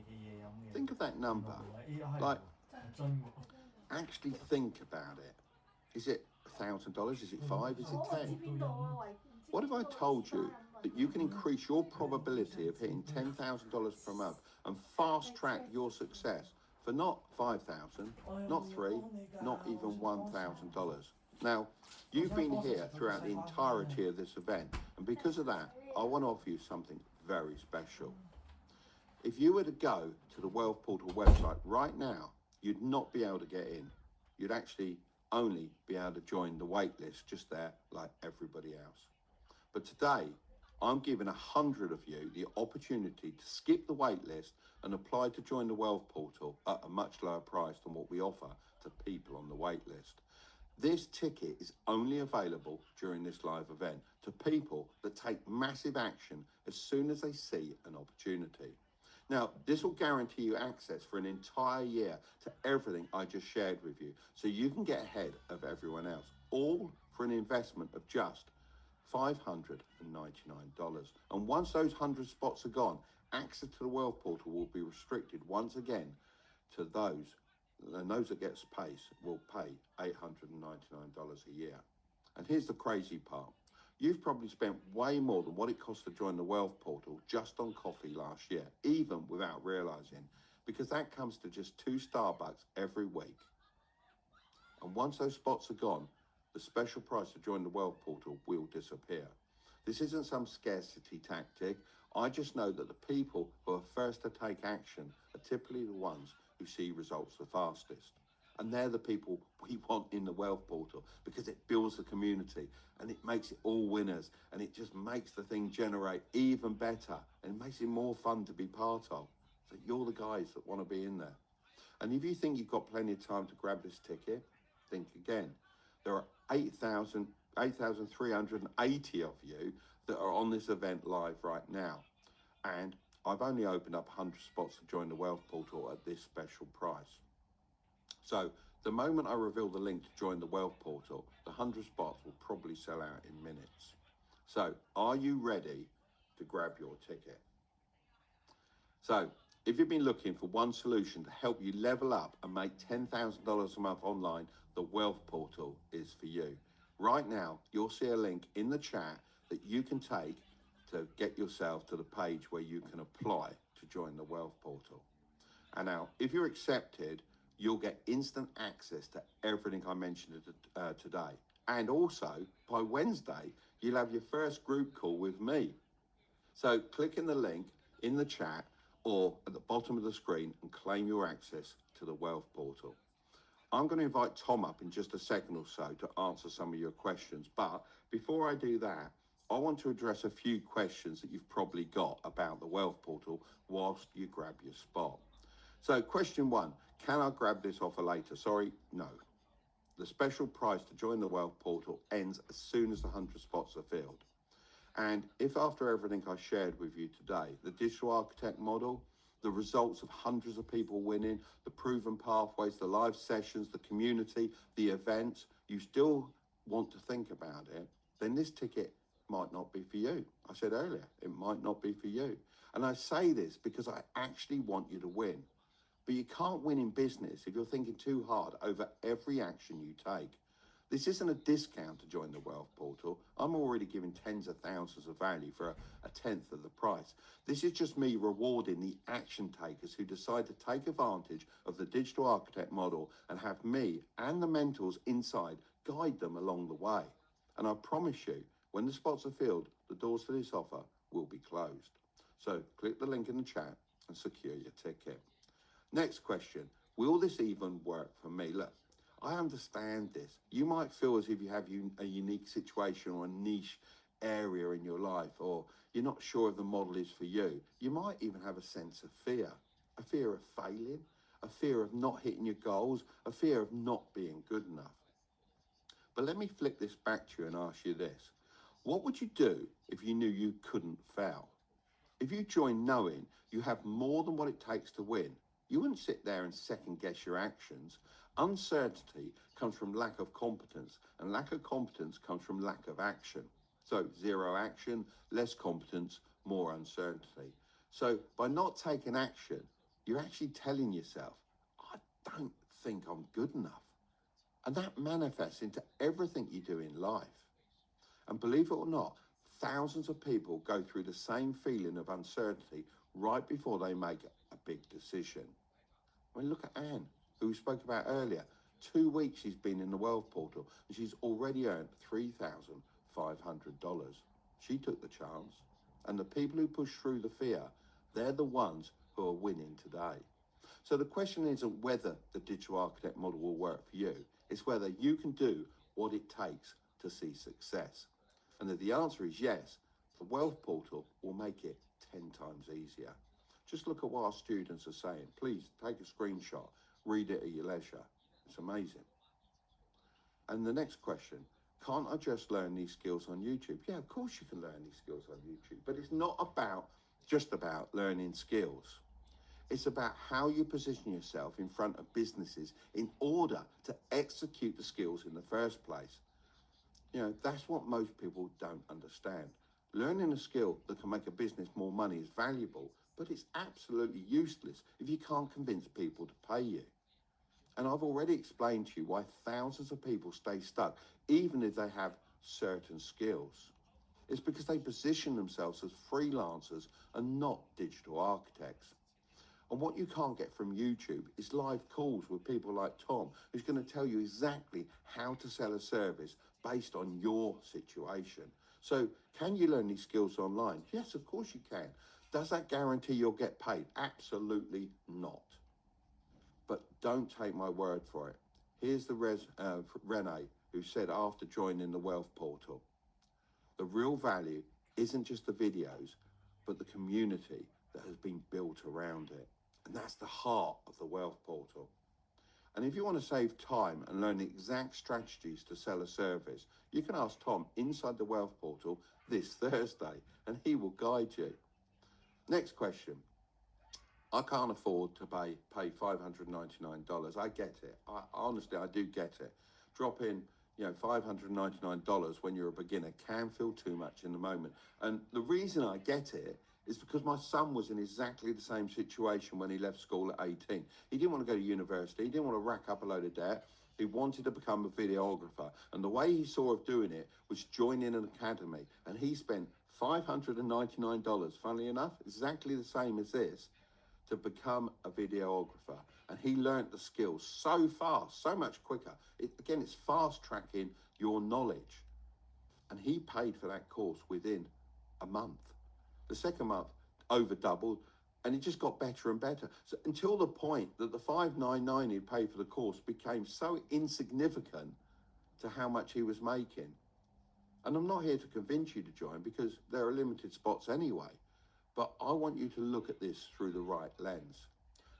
Think of that number. Like, actually think about it. Is it $1,000? Is it 5? Is it 10? What if I told you that you can increase your probability of hitting $10,000 per month and fast track your success for not 5,000, not 3, not even $1,000? Now, you've been here throughout the entirety of this event, and because of that, I want to offer you something very special. If you were to go to the Wealth Portal website right now, you'd not be able to get in. You'd actually only be able to join the wait list just there like everybody else. But today, I'm giving 100 of you the opportunity to skip the wait list and apply to join the Wealth Portal at a much lower price than what we offer to people on the wait list. This ticket is only available during this live event to people that take massive action as soon as they see an opportunity. Now, this will guarantee you access for an entire year to everything I just shared with you, so you can get ahead of everyone else, all for an investment of just $599. And once those 100 spots are gone, access to the Wealth Portal will be restricted once again to those, and those that get space will pay $899 a year. And here's the crazy part. You've probably spent way more than what it costs to join the Wealth Portal just on coffee last year, even without realizing, because that comes to just 2 Starbucks every week. And once those spots are gone, the special price to join the Wealth Portal will disappear. This isn't some scarcity tactic. I just know that the people who are first to take action are typically the ones who see results the fastest. And they're the people we want in the Wealth Portal because it builds the community and it makes it all winners and it just makes the thing generate even better and it makes it more fun to be part of. So you're the guys that want to be in there. And if you think you've got plenty of time to grab this ticket, think again. There are 8,380 of you that are on this event live right now. And I've only opened up 100 spots to join the Wealth Portal at this special price. So the moment I reveal the link to join the Wealth Portal, the 100 spots will probably sell out in minutes. So are you ready to grab your ticket? So If you've been looking for one solution to help you level up and make $10,000 a month online, the Wealth Portal is for you. Right now, you'll see a link in the chat that you can take to get yourself to the page where you can apply to join the Wealth Portal. And now, if you're accepted, you'll get instant access to everything I mentioned today. And also, by Wednesday, you'll have your first group call with me. So click in the link in the chat or at the bottom of the screen and claim your access to the Wealth Portal. I'm going to invite Tom up in just a second or so to answer some of your questions. But before I do that, I want to address a few questions that you've probably got about the Wealth Portal whilst you grab your spot. So question one, can I grab this offer later? Sorry, no. The special price to join the Wealth Portal ends as soon as the 100 spots are filled. And if after everything I shared with you today, the digital architect model, the results of hundreds of people winning, the proven pathways, the live sessions, the community, the events, you still want to think about it, then this ticket might not be for you. I said earlier, it might not be for you. And I say this because I actually want you to win. But you can't win in business if you're thinking too hard over every action you take. This isn't a discount to join the Wealth Portal. I'm already giving tens of thousands of value for a tenth of the price. This is just me rewarding the action takers who decide to take advantage of the digital architect model and have me and the mentors inside guide them along the way. And I promise you, when the spots are filled, the doors to this offer will be closed. So click the link in the chat and secure your ticket. Next question, will this even work for me? Look, I understand this. You might feel as if you have a unique situation or a niche area in your life, or you're not sure if the model is for you. You might even have a sense of fear, a fear of failing, a fear of not hitting your goals, a fear of not being good enough. But let me flick this back to you and ask you this. What would you do if you knew you couldn't fail? If you join knowing you have more than what it takes to win, you wouldn't sit there and second guess your actions. Uncertainty comes from lack of competence, and lack of competence comes from lack of action. So zero action, less competence, more uncertainty. So by not taking action, you're actually telling yourself, I don't think I'm good enough. And that manifests into everything you do in life. And believe it or not, thousands of people go through the same feeling of uncertainty right before they make a big decision. I mean, look at Anne, who we spoke about earlier. 2 weeks she's been in the Wealth Portal and she's already earned $3,500. She took the chance. And the people who push through the fear, they're the ones who are winning today. So the question isn't whether the digital architect model will work for you. It's whether you can do what it takes to see success. And if the answer is yes, the Wealth Portal will make it 10 times easier. Just look at what our students are saying. Please take a screenshot, read it at your leisure. It's amazing. And the next question, can't I just learn these skills on YouTube? Yeah, of course you can learn these skills on YouTube, but it's not just about learning skills. It's about how you position yourself in front of businesses in order to execute the skills in the first place. You know, that's what most people don't understand. Learning a skill that can make a business more money is valuable, but it's absolutely useless if you can't convince people to pay you. And I've already explained to you why thousands of people stay stuck, even if they have certain skills. It's because they position themselves as freelancers and not digital architects. And what you can't get from YouTube is live calls with people like Tom, who's going to tell you exactly how to sell a service based on your situation. So can you learn these skills online? Yes, of course you can. Does that guarantee you'll get paid? Absolutely not. But don't take my word for it. Here's the Renee, who said after joining the Wealth Portal, the real value isn't just the videos, but the community that has been built around it. And that's the heart of the Wealth Portal. And if you want to save time and learn the exact strategies to sell a service, you can ask Tom inside the Wealth Portal this Thursday, and he will guide you. Next question. I can't afford to pay $599. I get it. Honestly, I do get it. Drop in, $599 when you're a beginner can feel too much in the moment. And the reason I get it It's because my son was in exactly the same situation when he left school at 18. He didn't want to go to university. He didn't want to rack up a load of debt. He wanted to become a videographer. And the way he saw of doing it was joining an academy. And he spent $599, funnily enough, exactly the same as this, to become a videographer. And he learnt the skills so fast, so much quicker. Again, it's fast tracking your knowledge. And he paid for that course within a month. The second month, over doubled, and it just got better and better. So until the point that the $599 he paid for the course became so insignificant to how much he was making. And I'm not here to convince you to join because there are limited spots anyway. But I want you to look at this through the right lens.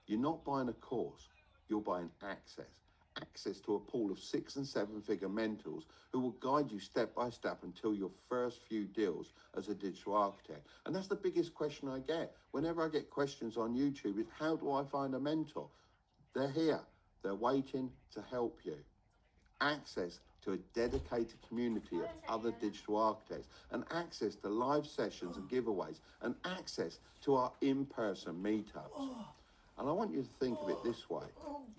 You're not buying a course, you're buying access. Access to a pool of 6- and 7-figure mentors who will guide you step by step until your first few deals as a digital architect. And that's the biggest question I get. Whenever I get questions on YouTube is, how do I find a mentor? They're here. They're waiting to help you. Access to a dedicated community of other digital architects, and access to live sessions and giveaways, and access to our in-person meetups. And I want you to think of it this way.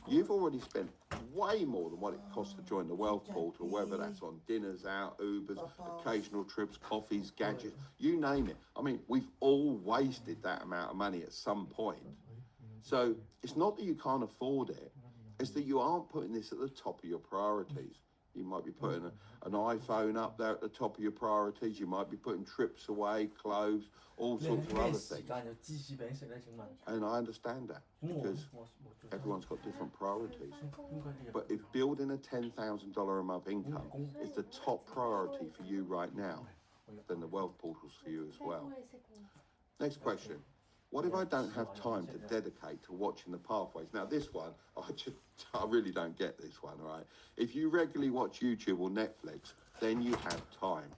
You've already spent way more than what it costs to join the Wealth Portal, whether that's on dinners out, Ubers, occasional trips, coffees, gadgets, you name it. I mean, we've all wasted that amount of money at some point. So it's not that you can't afford it, it's that you aren't putting this at the top of your priorities. You might be putting an iPhone up there at the top of your priorities. You might be putting trips away, clothes, all sorts of other things. And I understand that because everyone's got different priorities. But if building a $10,000 a month income is the top priority for you right now, then the Wealth Portal's for you as well. Next question. What if I don't have time to dedicate to watching the pathways? Now, this one, I really don't get this one, right? If you regularly watch YouTube or Netflix, then you have time.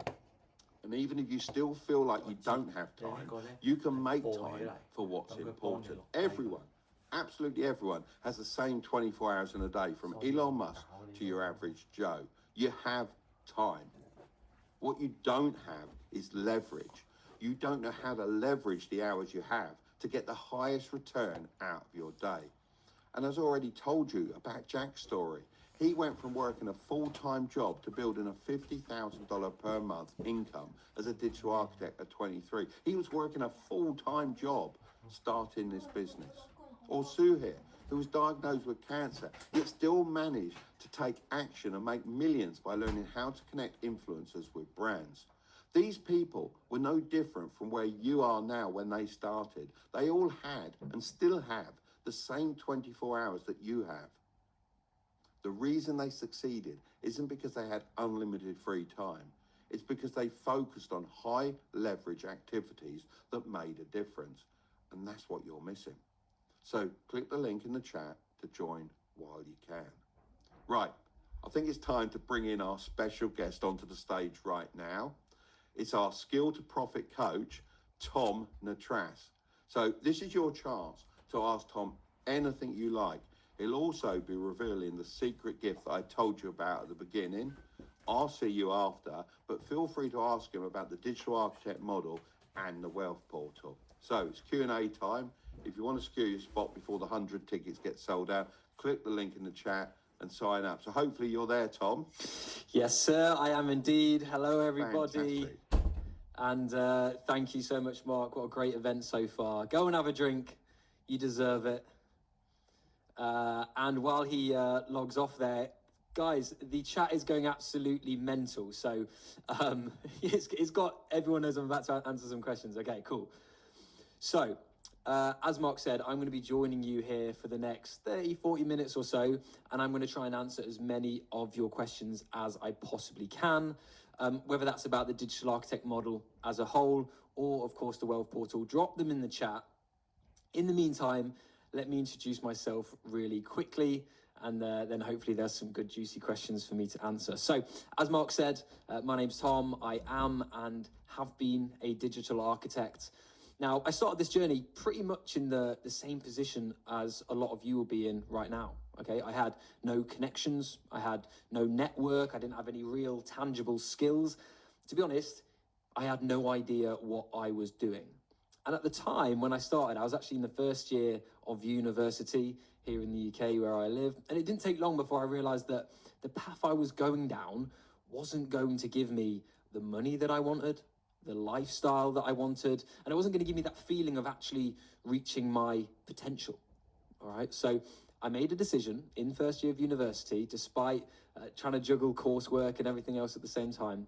And even if you still feel like you don't have time, you can make time for what's important. Everyone, absolutely everyone, has the same 24 hours in a day, from Elon Musk to your average Joe. You have time. What you don't have is leverage. You don't know how to leverage the hours you have to get the highest return out of your day. And as I already told you about Jack's story, he went from working a full-time job to building a $50,000 per month income as a digital architect at 23. He was working a full-time job starting this business. Or Sue here, who was diagnosed with cancer, yet still managed to take action and make millions by learning how to connect influencers with brands. These people were no different from where you are now when they started. They all had and still have the same 24 hours that you have. The reason they succeeded isn't because they had unlimited free time. It's because they focused on high leverage activities that made a difference. And that's what you're missing. So click the link in the chat to join while you can. Right, I think it's time to bring in our special guest onto the stage right now. It's our Skill to Profit coach, Tom Nattrass. So this is your chance to ask Tom anything you like. He'll also be revealing the secret gift that I told you about at the beginning. I'll see you after, but feel free to ask him about the digital architect model and the Wealth Portal. So it's Q&A time. If you want to secure your spot before the 100 tickets get sold out, click the link in the chat and sign up. So hopefully you're there, Tom. Yes, sir, I am indeed. Hello, everybody. Fantastic. And thank you so much, Mark. What a great event so far. Go and have a drink. You deserve it. And while he logs off there, guys, the chat is going absolutely mental. So it's got, everyone knows I'm about to answer some questions. Okay, cool. So as Mark said, I'm going to be joining you here for the next 30, 40 minutes or so, and I'm going to try and answer as many of your questions as I possibly can, whether that's about the digital architect model as a whole, or of course the Wealth Portal. Drop them in the chat. In the meantime, let me introduce myself really quickly, and then hopefully there's some good juicy questions for me to answer. So as Mark said, my name's Tom. I am and have been a digital architect. Now, I started this journey pretty much in the same position as a lot of you will be in right now, okay? I had no connections, I had no network, I didn't have any real tangible skills. To be honest, I had no idea what I was doing. And at the time when I started, I was actually in the first year of university here in the UK where I live. And it didn't take long before I realized that the path I was going down wasn't going to give me the money that I wanted, the lifestyle that I wanted, and it wasn't going to give me that feeling of actually reaching my potential. All right, so I made a decision in first year of university, despite trying to juggle coursework and everything else at the same time,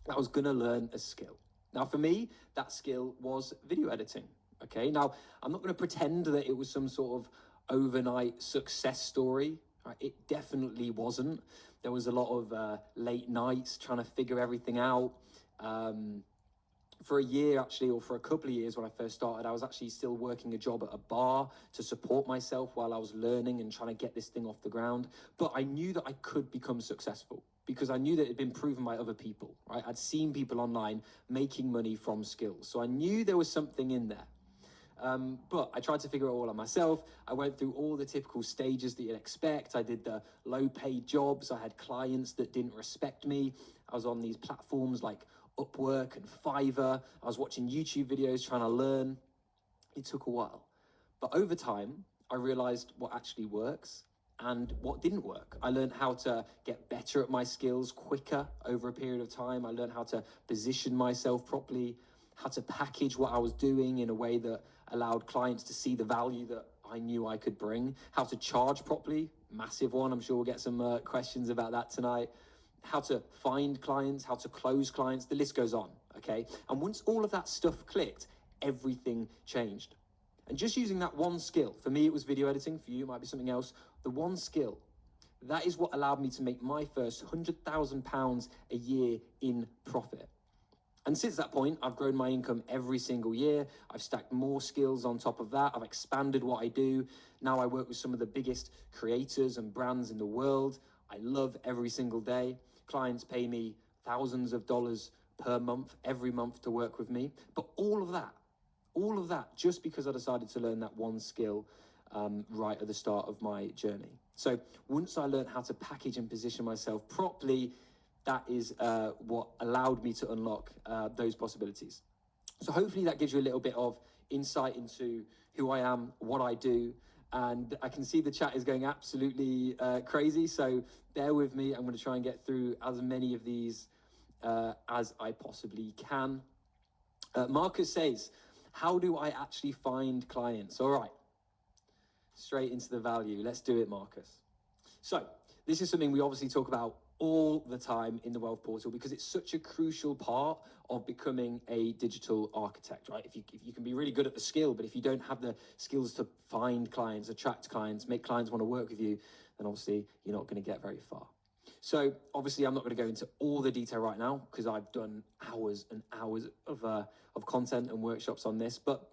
I was going to learn a skill. Now, for me, that skill was video editing. Okay, now I'm not going to pretend that it was some sort of overnight success story. Right? It definitely wasn't. There was a lot of late nights trying to figure everything out. For a year, actually, or for a couple of years when I first started, I was actually still working a job at a bar to support myself while I was learning and trying to get this thing off the ground. But I knew that I could become successful because I knew that it had been proven by other people, right? I'd seen people online making money from skills. So I knew there was something in there. But I tried to figure it all out myself. I went through all the typical stages that you'd expect. I did the low-paid jobs. I had clients that didn't respect me. I was on these platforms like Upwork and Fiverr. I was watching YouTube videos trying to learn. It took a while. But over time, I realized what actually works and what didn't work. I learned how to get better at my skills quicker over a period of time. I learned how to position myself properly, how to package what I was doing in a way that allowed clients to see the value that I knew I could bring, how to charge properly, massive one. I'm sure we'll get some questions about that tonight. How to find clients, how to close clients, the list goes on, okay? And once all of that stuff clicked, everything changed. And just using that one skill, for me it was video editing, for you it might be something else, the one skill, that is what allowed me to make my first £100,000 a year in profit. And since that point, I've grown my income every single year. I've stacked more skills on top of that. I've expanded what I do. Now I work with some of the biggest creators and brands in the world. I love every single day. Clients pay me thousands of dollars per month, every month to work with me. But all of that, just because I decided to learn that one skill right at the start of my journey. So once I learned how to package and position myself properly, that is what allowed me to unlock those possibilities. So hopefully that gives you a little bit of insight into who I am, what I do, and I can see the chat is going absolutely crazy, so bear with me. I'm going to try and get through as many of these as I possibly can. Marcus says, how do I actually find clients? All right, straight into the value. Let's do it, Marcus. So this is something we obviously talk about all the time in the Wealth Portal because it's such a crucial part of becoming a digital architect, right? If you can be really good at the skill, but if you don't have the skills to find clients, attract clients, make clients want to work with you, then obviously you're not going to get very far. So obviously I'm not going to go into all the detail right now because I've done hours and hours of content and workshops on this, but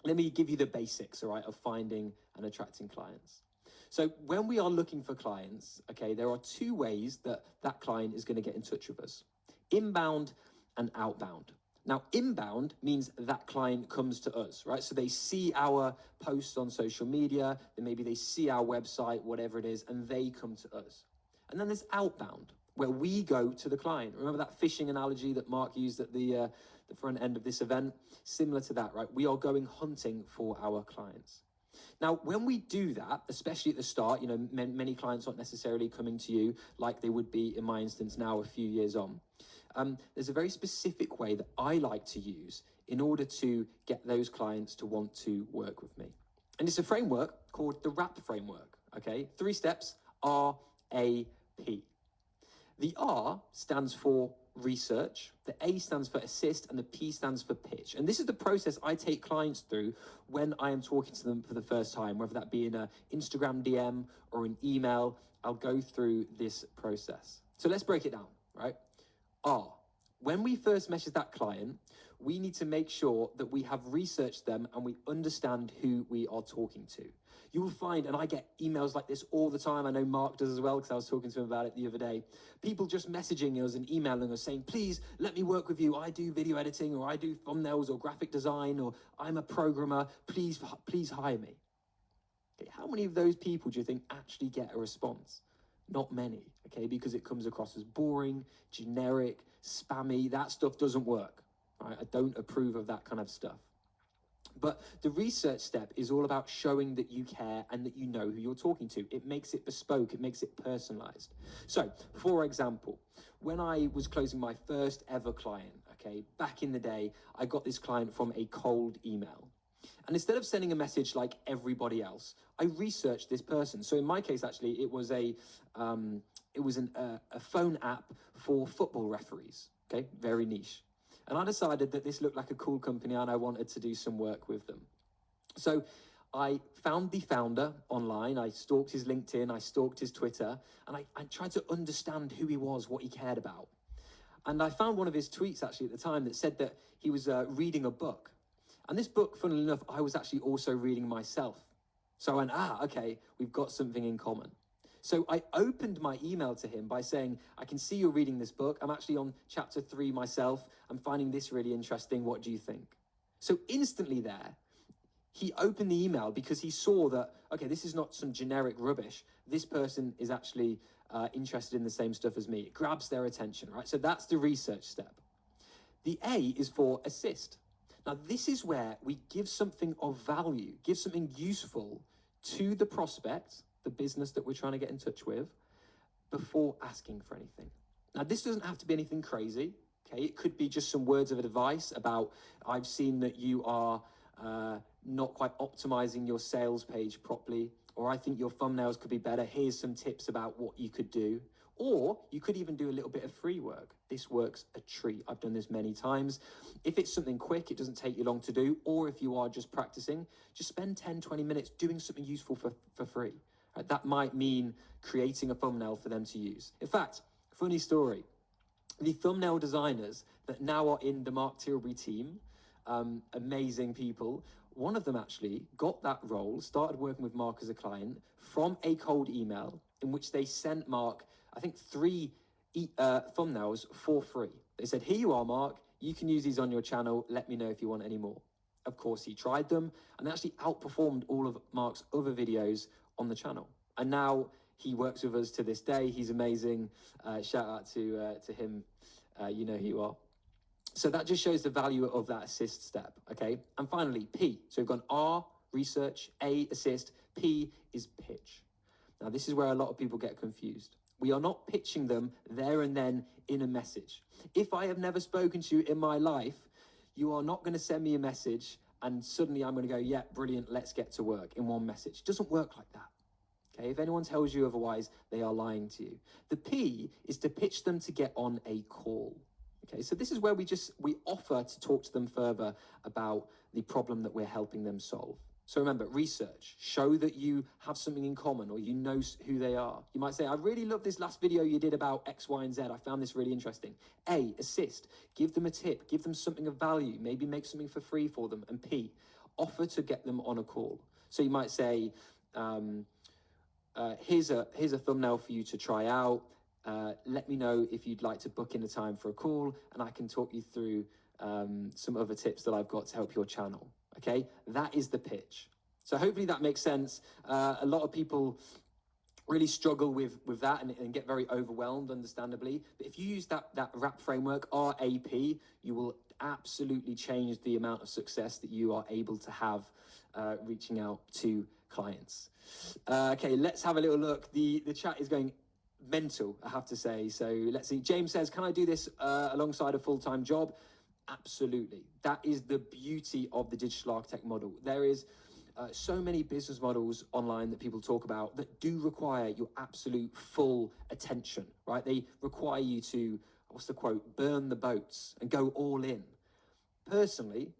let me give you the basics, all right, of finding and attracting clients. So when we are looking for clients, okay, there are two ways that that client is going to get in touch with us: inbound and outbound. Now, inbound means that client comes to us, right? So they see our posts on social media, then maybe they see our website, whatever it is, and they come to us. And then there's outbound, where we go to the client. Remember that fishing analogy that Mark used at the front end of this event? Similar to that, right? We are going hunting for our clients. Now, when we do that, especially at the start, you know, many clients aren't necessarily coming to you like they would be in my instance now a few years on. There's a very specific way that I like to use in order to get those clients to want to work with me. And it's a framework called the RAP framework, okay? 3 steps, R-A-P. The R stands for research, the A stands for assist, and the P stands for pitch. And this is the process I take clients through when I am talking to them for the first time, whether that be in an Instagram DM or an email. I'll go through this process. So let's break it down, right? R, when we first message that client, we need to make sure that we have researched them and we understand who we are talking to. You will find, and I get emails like this all the time, I know Mark does as well, because I was talking to him about it the other day, people just messaging us and emailing us saying, please let me work with you, I do video editing, or I do thumbnails or graphic design, or I'm a programmer, please hire me. Okay, how many of those people do you think actually get a response? Not many, okay, because it comes across as boring, generic, spammy. That stuff doesn't work, right? I don't approve of that kind of stuff. But the research step is all about showing that you care and that you know who you're talking to. It makes it bespoke, it makes it personalized. So, for example, when I was closing my first ever client, okay, back in the day, I got this client from a cold email. And instead of sending a message like everybody else, I researched this person. So in my case, actually, it was a phone app for football referees, okay, very niche. And I decided that this looked like a cool company and I wanted to do some work with them. So I found the founder online, I stalked his LinkedIn, I stalked his Twitter, and I tried to understand who he was, what he cared about. And I found one of his tweets actually at the time that said that he was reading a book. And this book, funnily enough, I was actually also reading myself. So I went, okay, we've got something in common. So I opened my email to him by saying, I can see you're reading this book. I'm actually on chapter 3 myself. I'm finding this really interesting. What do you think? So instantly there, he opened the email because he saw that, okay, this is not some generic rubbish. This person is actually interested in the same stuff as me. It grabs their attention, right? So that's the research step. The A is for assist. Now, this is where we give something of value, give something useful to the prospect, the business that we're trying to get in touch with, before asking for anything. Now, this doesn't have to be anything crazy, okay? It could be just some words of advice about, I've seen that you are not quite optimizing your sales page properly, or I think your thumbnails could be better. Here's some tips about what you could do. Or you could even do a little bit of free work. This works a treat. I've done this many times. If it's something quick, it doesn't take you long to do, or if you are just practicing, just spend 10, 20 minutes doing something useful for free. Right? That might mean creating a thumbnail for them to use. In fact, funny story, the thumbnail designers that now are in the Mark Tilbury team, amazing people, one of them actually got that role, started working with Mark as a client from a cold email in which they sent Mark, I think, 3 thumbnails for free. They said, here you are, Mark, you can use these on your channel, let me know if you want any more. Of course, he tried them and actually outperformed all of Mark's other videos on the channel. And now he works with us to this day. He's amazing. Shout out to him. You know who you are. So that just shows the value of that assist step, okay? And finally, P. So we've gone R, research, A, assist, P is pitch. Now, this is where a lot of people get confused. We are not pitching them there and then in a message. If I have never spoken to you in my life, you are not going to send me a message and suddenly I'm going to go, yeah, brilliant, let's get to work in one message. It doesn't work like that. Okay, if anyone tells you otherwise, they are lying to you. The P is to pitch them to get on a call. Okay, so this is where we offer to talk to them further about the problem that we're helping them solve. So remember, research, show that you have something in common or you know who they are. You might say, I really love this last video you did about X, Y, and Z. I found this really interesting. A, assist, give them a tip, give them something of value, maybe make something for free for them. And P, offer to get them on a call. So you might say, here's a thumbnail for you to try out. Let me know if you'd like to book in a time for a call and I can talk you through some other tips that I've got to help your channel. Okay, that is the pitch. So hopefully that makes sense. A lot of people really struggle with that and get very overwhelmed, understandably. But if you use that RAP framework, RAP, you will absolutely change the amount of success that you are able to have reaching out to clients. Okay, let's have a little look. The chat is going mental, I have to say. So let's see. James says, can I do this alongside a full-time job? Absolutely. That is the beauty of the digital architect model. There is so many business models online that people talk about that do require your absolute full attention, right? They require you to, what's the quote, burn the boats and go all in. Personally,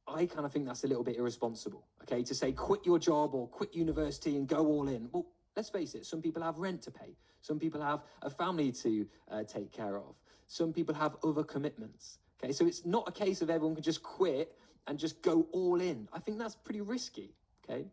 I kind of think that's a little bit irresponsible, okay? To say quit your job or quit university and go all in. Well, let's face it, some people have rent to pay. Some people have a family to take care of. Some people have other commitments. Okay, so it's not a case of everyone can just quit and just go all in. I think that's pretty risky, okay?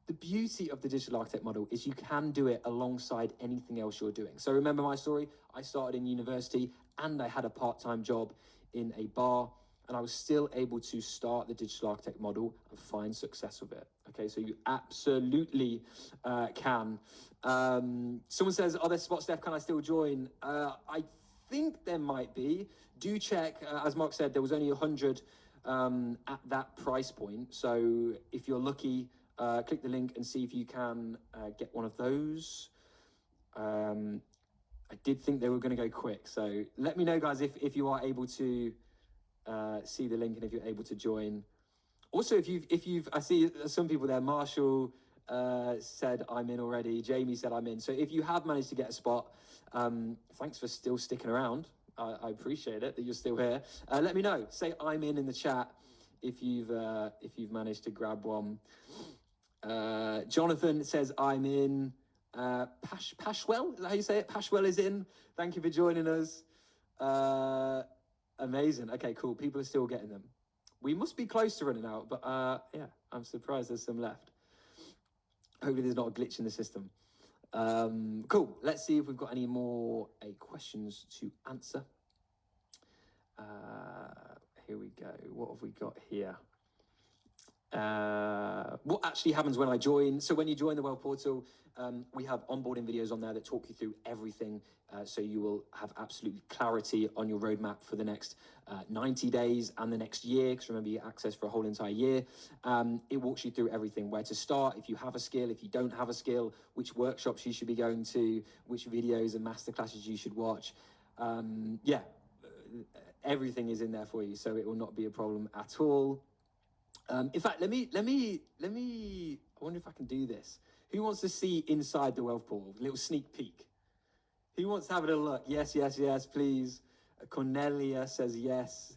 The beauty of the digital architect model is you can do it alongside anything else you're doing. So remember my story? I started in university and I had a part-time job in a bar and I was still able to start the digital architect model and find success with it. Okay, so you absolutely can. Someone says, are there spots, Steph, can I still join? I think there might be. Do check, as Mark said, there was only 100 at that price point. So if you're lucky, click the link and see if you can get one of those. I did think they were going to go quick, so let me know, guys, if you are able to see the link and if you're able to join. Also, if you've, I see some people there. Marshall said I'm in already. Jamie said I'm in. So if you have managed to get a spot, thanks for still sticking around. I appreciate it that you're still here. Let me know. Say I'm in the chat if you've managed to grab one. Jonathan says I'm in. Pashwell, is that how you say it? Pashwell is in. Thank you for joining us. Amazing. Okay, cool. People are still getting them. We must be close to running out, but yeah, I'm surprised there's some left. Hopefully there's not a glitch in the system. Cool. Let's see if we've got any more questions to answer. Here we go. What have we got here? What actually happens when I join? So when you join the Wealth Portal, we have onboarding videos on there that talk you through everything, so you will have absolute clarity on your roadmap for the next 90 days and the next year, because remember, you get access for a whole entire year. It walks you through everything, where to start, if you have a skill, if you don't have a skill, which workshops you should be going to, which videos and masterclasses you should watch. Yeah, everything is in there for you, so it will not be a problem at all. In fact, let me, I wonder if I can do this. Who wants to see inside the Wealth Portal? A little sneak peek. Who wants to have a little look? Yes, yes, yes, please. Cornelia says yes.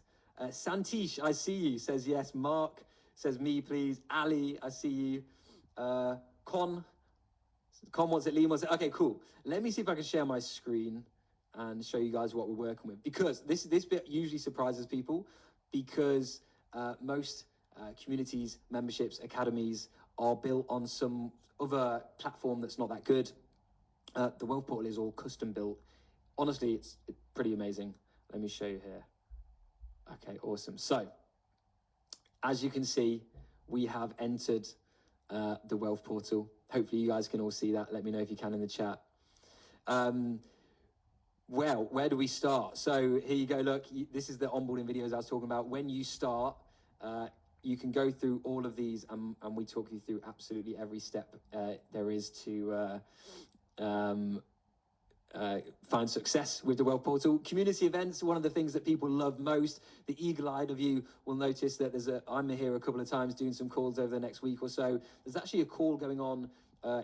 Santish, I see you, says yes. Mark says me, please. Ali, I see you. Con wants it, Liam wants it. Okay, cool. Let me see if I can share my screen and show you guys what we're working with. Because this bit usually surprises people, because most communities, memberships, academies are built on some other platform that's not that good. The Wealth Portal is all custom built. Honestly, it's pretty amazing. Let me show you here. Okay, awesome. So, as you can see, we have entered the Wealth Portal. Hopefully you guys can all see that. Let me know if you can in the chat. Well, where do we start? So here you go. Look, this is the onboarding videos I was talking about. When you start, you can go through all of these, and we talk you through absolutely every step there is to find success with the Wealth Portal. Community events, one of the things that people love most. The eagle-eyed of you will notice that I'm here a couple of times doing some calls over the next week or so. There's actually a call going on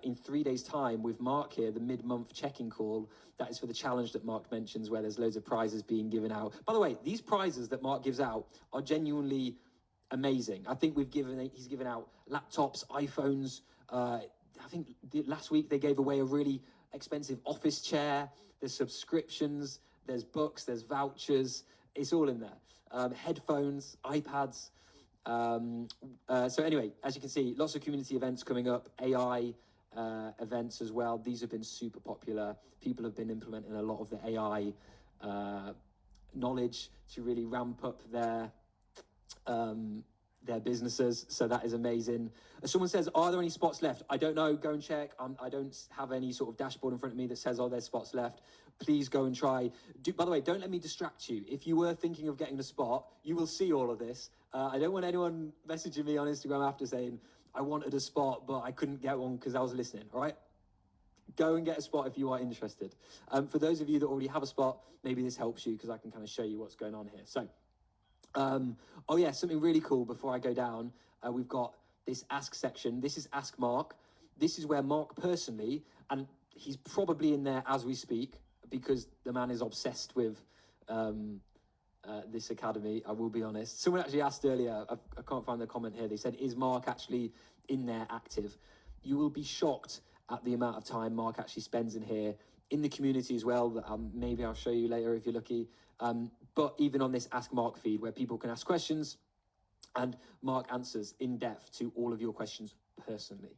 in 3 days' time with Mark here, the mid-month check-in call. That is for the challenge that Mark mentions, where there's loads of prizes being given out. By the way, these prizes that Mark gives out are genuinely amazing. I think he's given out laptops, iPhones. I think last week they gave away a really expensive office chair. There's subscriptions, there's books, there's vouchers. It's all in there. Headphones, iPads. So anyway, as you can see, lots of community events coming up, AI events as well. These have been super popular. People have been implementing a lot of the AI knowledge to really ramp up their businesses, so that is amazing. Someone says, are there any spots left? I don't know, go and check. I don't have any sort of dashboard in front of me that says, there's spots left. Please go and try. By the way, don't let me distract you. If you were thinking of getting a spot, you will see all of this. I don't want anyone messaging me on Instagram after saying, I wanted a spot, but I couldn't get one because I was listening, all right? Go and get a spot if you are interested. For those of you that already have a spot, maybe this helps you, because I can kind of show you what's going on here. So, oh yeah, something really cool before I go down. We've got this Ask section. This is Ask Mark. This is where Mark personally, and he's probably in there as we speak, because the man is obsessed with this academy, I will be honest. Someone actually asked earlier, I can't find the comment here, they said, is Mark actually in there active? You will be shocked at the amount of time Mark actually spends in here, in the community as well, that maybe I'll show you later if you're lucky. But even on this Ask Mark feed, where people can ask questions, and Mark answers in depth to all of your questions personally.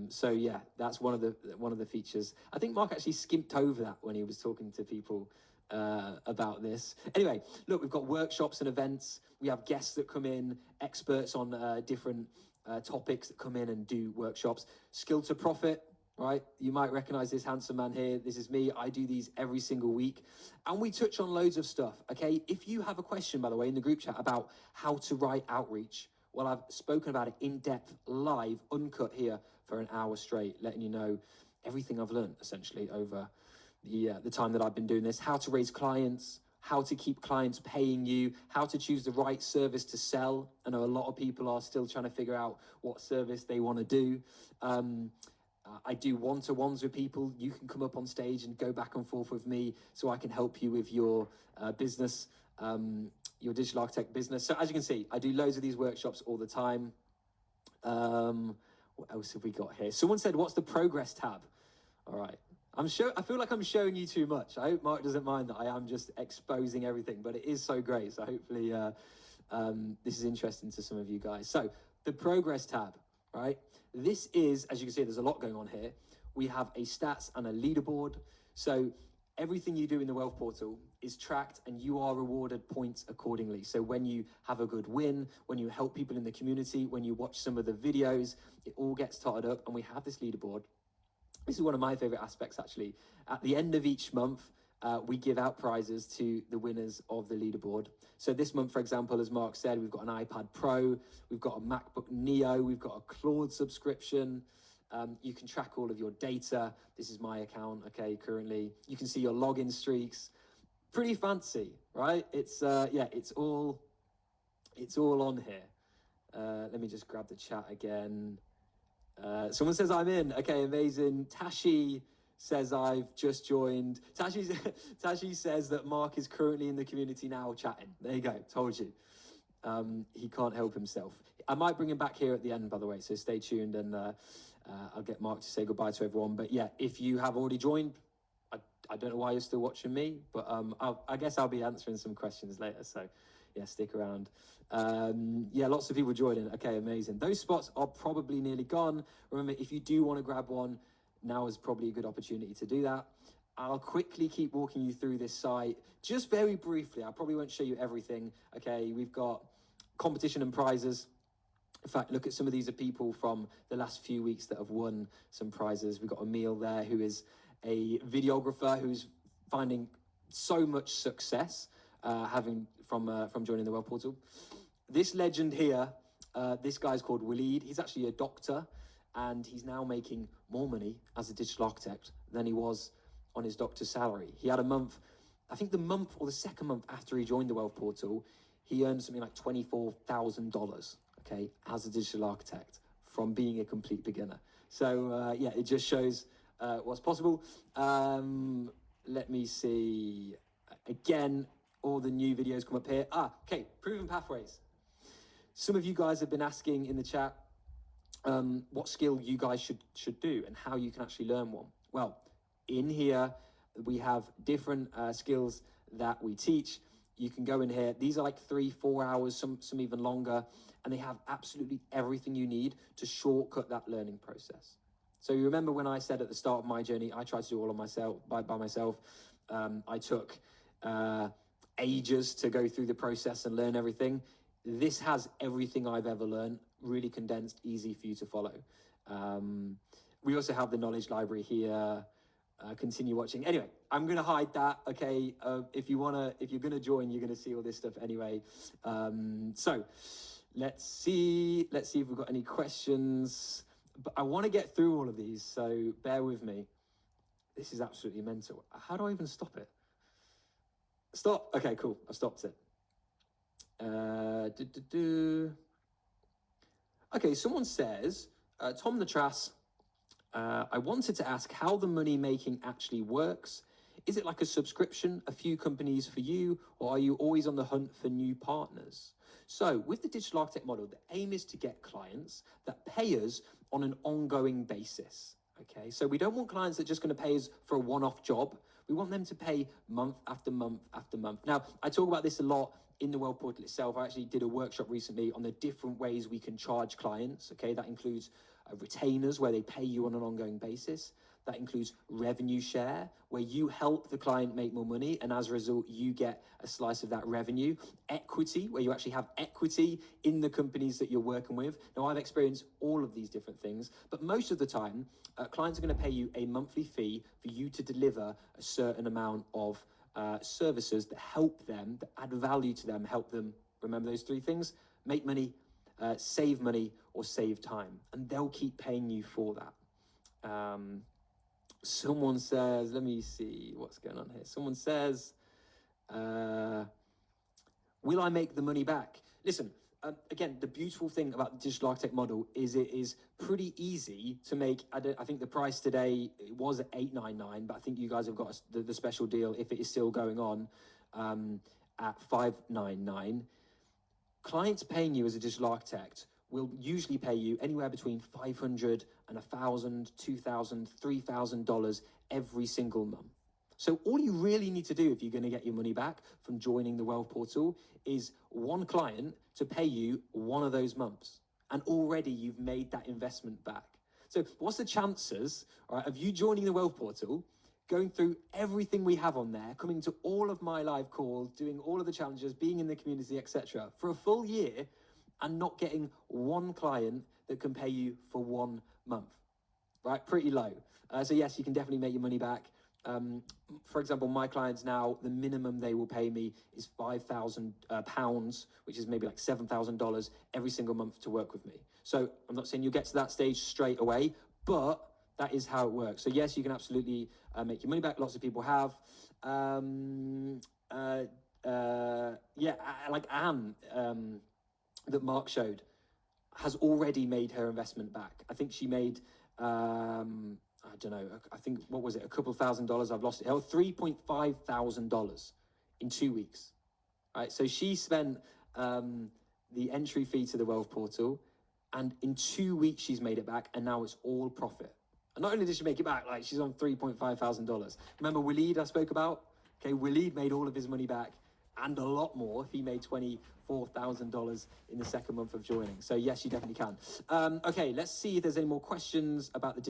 So yeah, that's one of the features. I think Mark actually skipped over that when he was talking to people about this. Anyway, look, we've got workshops and events. We have guests that come in, experts on different topics that come in and do workshops. Skill to Profit, right? You might recognize this handsome man here. This is me. I do these every single week. And we touch on loads of stuff, okay? If you have a question, by the way, in the group chat about how to write outreach, well, I've spoken about it in depth, live, uncut here for an hour straight, letting you know everything I've learned, essentially, over the time that I've been doing this, how to raise clients, how to keep clients paying you, how to choose the right service to sell. I know a lot of people are still trying to figure out what service they want to do. I do one-to-ones with people. You can come up on stage and go back and forth with me so I can help you with your business, your digital architect business. So as you can see, I do loads of these workshops all the time. What else have we got here? Someone said, what's the progress tab? All right. I feel like I'm showing you too much. I hope Mark doesn't mind that I am just exposing everything, but it is so great. So hopefully this is interesting to some of you guys. So the progress tab, right? This is, as you can see, there's a lot going on here. We have a stats and a leaderboard. So everything you do in the Wealth Portal is tracked and you are rewarded points accordingly. So when you have a good win, when you help people in the community, when you watch some of the videos, it all gets totted up and we have this leaderboard. This is one of my favorite aspects, actually. At the end of each month, we give out prizes to the winners of the leaderboard. So this month, for example, as Mark said, we've got an iPad Pro, we've got a MacBook Neo, we've got a Claude subscription. You can track all of your data. This is my account, okay, currently. You can see your login streaks. Pretty fancy, right? It's, yeah, it's all on here. Let me just grab the chat again. Someone says I'm in. Okay, amazing. Tashi says I've just joined. Tashi says that Mark is currently in the community now chatting. There you go, told you. He can't help himself. I might bring him back here at the end, by the way, so stay tuned and I'll get Mark to say goodbye to everyone. But yeah, if you have already joined, I don't know why you're still watching me, but I guess I'll be answering some questions later, so yeah, stick around. Yeah, lots of people joining. Okay, amazing. Those spots are probably nearly gone. Remember, if you do want to grab one, now is probably a good opportunity to do that. I'll quickly keep walking you through this site, just very briefly. I probably won't show you everything. Okay, we've got competition and prizes. In fact, look at some of these are people from the last few weeks that have won some prizes. We've got Emil there, who is a videographer who's finding so much success from joining the Wealth Portal. This legend here, this guy's called Waleed. He's actually a doctor, and he's now making more money as a digital architect than he was on his doctor's salary. He had a month, I think the month or the second month after he joined the Wealth Portal, he earned something like $24,000, okay, as a digital architect from being a complete beginner. So yeah, it just shows what's possible. Let me see. Again, all the new videos come up here. Okay, proven pathways. Some of you guys have been asking in the chat what skill you guys should do and how you can actually learn one. Well, in here, we have different skills that we teach. You can go in here. These are like 3-4 hours, some even longer, and they have absolutely everything you need to shortcut that learning process. So you remember when I said at the start of my journey, I tried to do all of myself by myself. I took ages to go through the process and learn everything. This has everything I've ever learned, really condensed, easy for you to follow. We also have the knowledge library here. Continue watching. Anyway, I'm gonna hide that, okay? If you're gonna join, you're gonna see all this stuff anyway. So let's see if we've got any questions. But I wanna get through all of these, so bear with me. This is absolutely mental. How do I even stop it? Stop. Okay, cool. I've stopped it. Okay, someone says, Tom the Trass, I wanted to ask how the money making actually works. Is it like a subscription, a few companies for you, or are you always on the hunt for new partners? So with the digital architect model, the aim is to get clients that pay us on an ongoing basis. Okay, so we don't want clients that are just going to pay us for a one-off job. We want them to pay month after month after month. Now, I talk about this a lot in the Wealth Portal itself. I actually did a workshop recently on the different ways we can charge clients. Okay, that includes retainers where they pay you on an ongoing basis. That includes revenue share, where you help the client make more money, and as a result, you get a slice of that revenue. Equity, where you actually have equity in the companies that you're working with. Now, I've experienced all of these different things, but most of the time, clients are going to pay you a monthly fee for you to deliver a certain amount of services that help them, that add value to them, help them, remember those three things? Make money, save money, or save time. And they'll keep paying you for that. Someone says, let me see what's going on here. Someone says, will I make the money back? Listen, again, the beautiful thing about the digital architect model is it is pretty easy to make. I think the price today was at $899, but I think you guys have got the special deal, if it is still going on, at $599. Clients paying you as a digital architect will usually pay you anywhere between $500 and $1,000, $2,000, $3,000 every single month. So all you really need to do if you're going to get your money back from joining the Wealth Portal is one client to pay you one of those months. And already you've made that investment back. So what's the chances, all right, of you joining the Wealth Portal, going through everything we have on there, coming to all of my live calls, doing all of the challenges, being in the community, etc., for a full year, and not getting one client that can pay you for 1 month, right? Pretty low. So yes, you can definitely make your money back. For example, my clients now, the minimum they will pay me is £5,000, which is maybe like $7,000 every single month to work with me. So I'm not saying you'll get to that stage straight away, but that is how it works. So yes, you can absolutely make your money back. Lots of people have. Like Anne, that Mark showed, has already made her investment back. I think she made, I don't know, I think, what was it, a couple $1,000, I've lost it. Hell, $3,500 in 2 weeks. All right, so she spent the entry fee to the Wealth Portal, and in 2 weeks she's made it back, and now it's all profit. And not only did she make it back, like, she's on $3,500. Remember Waleed I spoke about? Okay, Waleed made all of his money back, and a lot more. He made $24,000 in the second month of joining. So yes, you definitely can. Okay, let's see if there's any more questions about the digital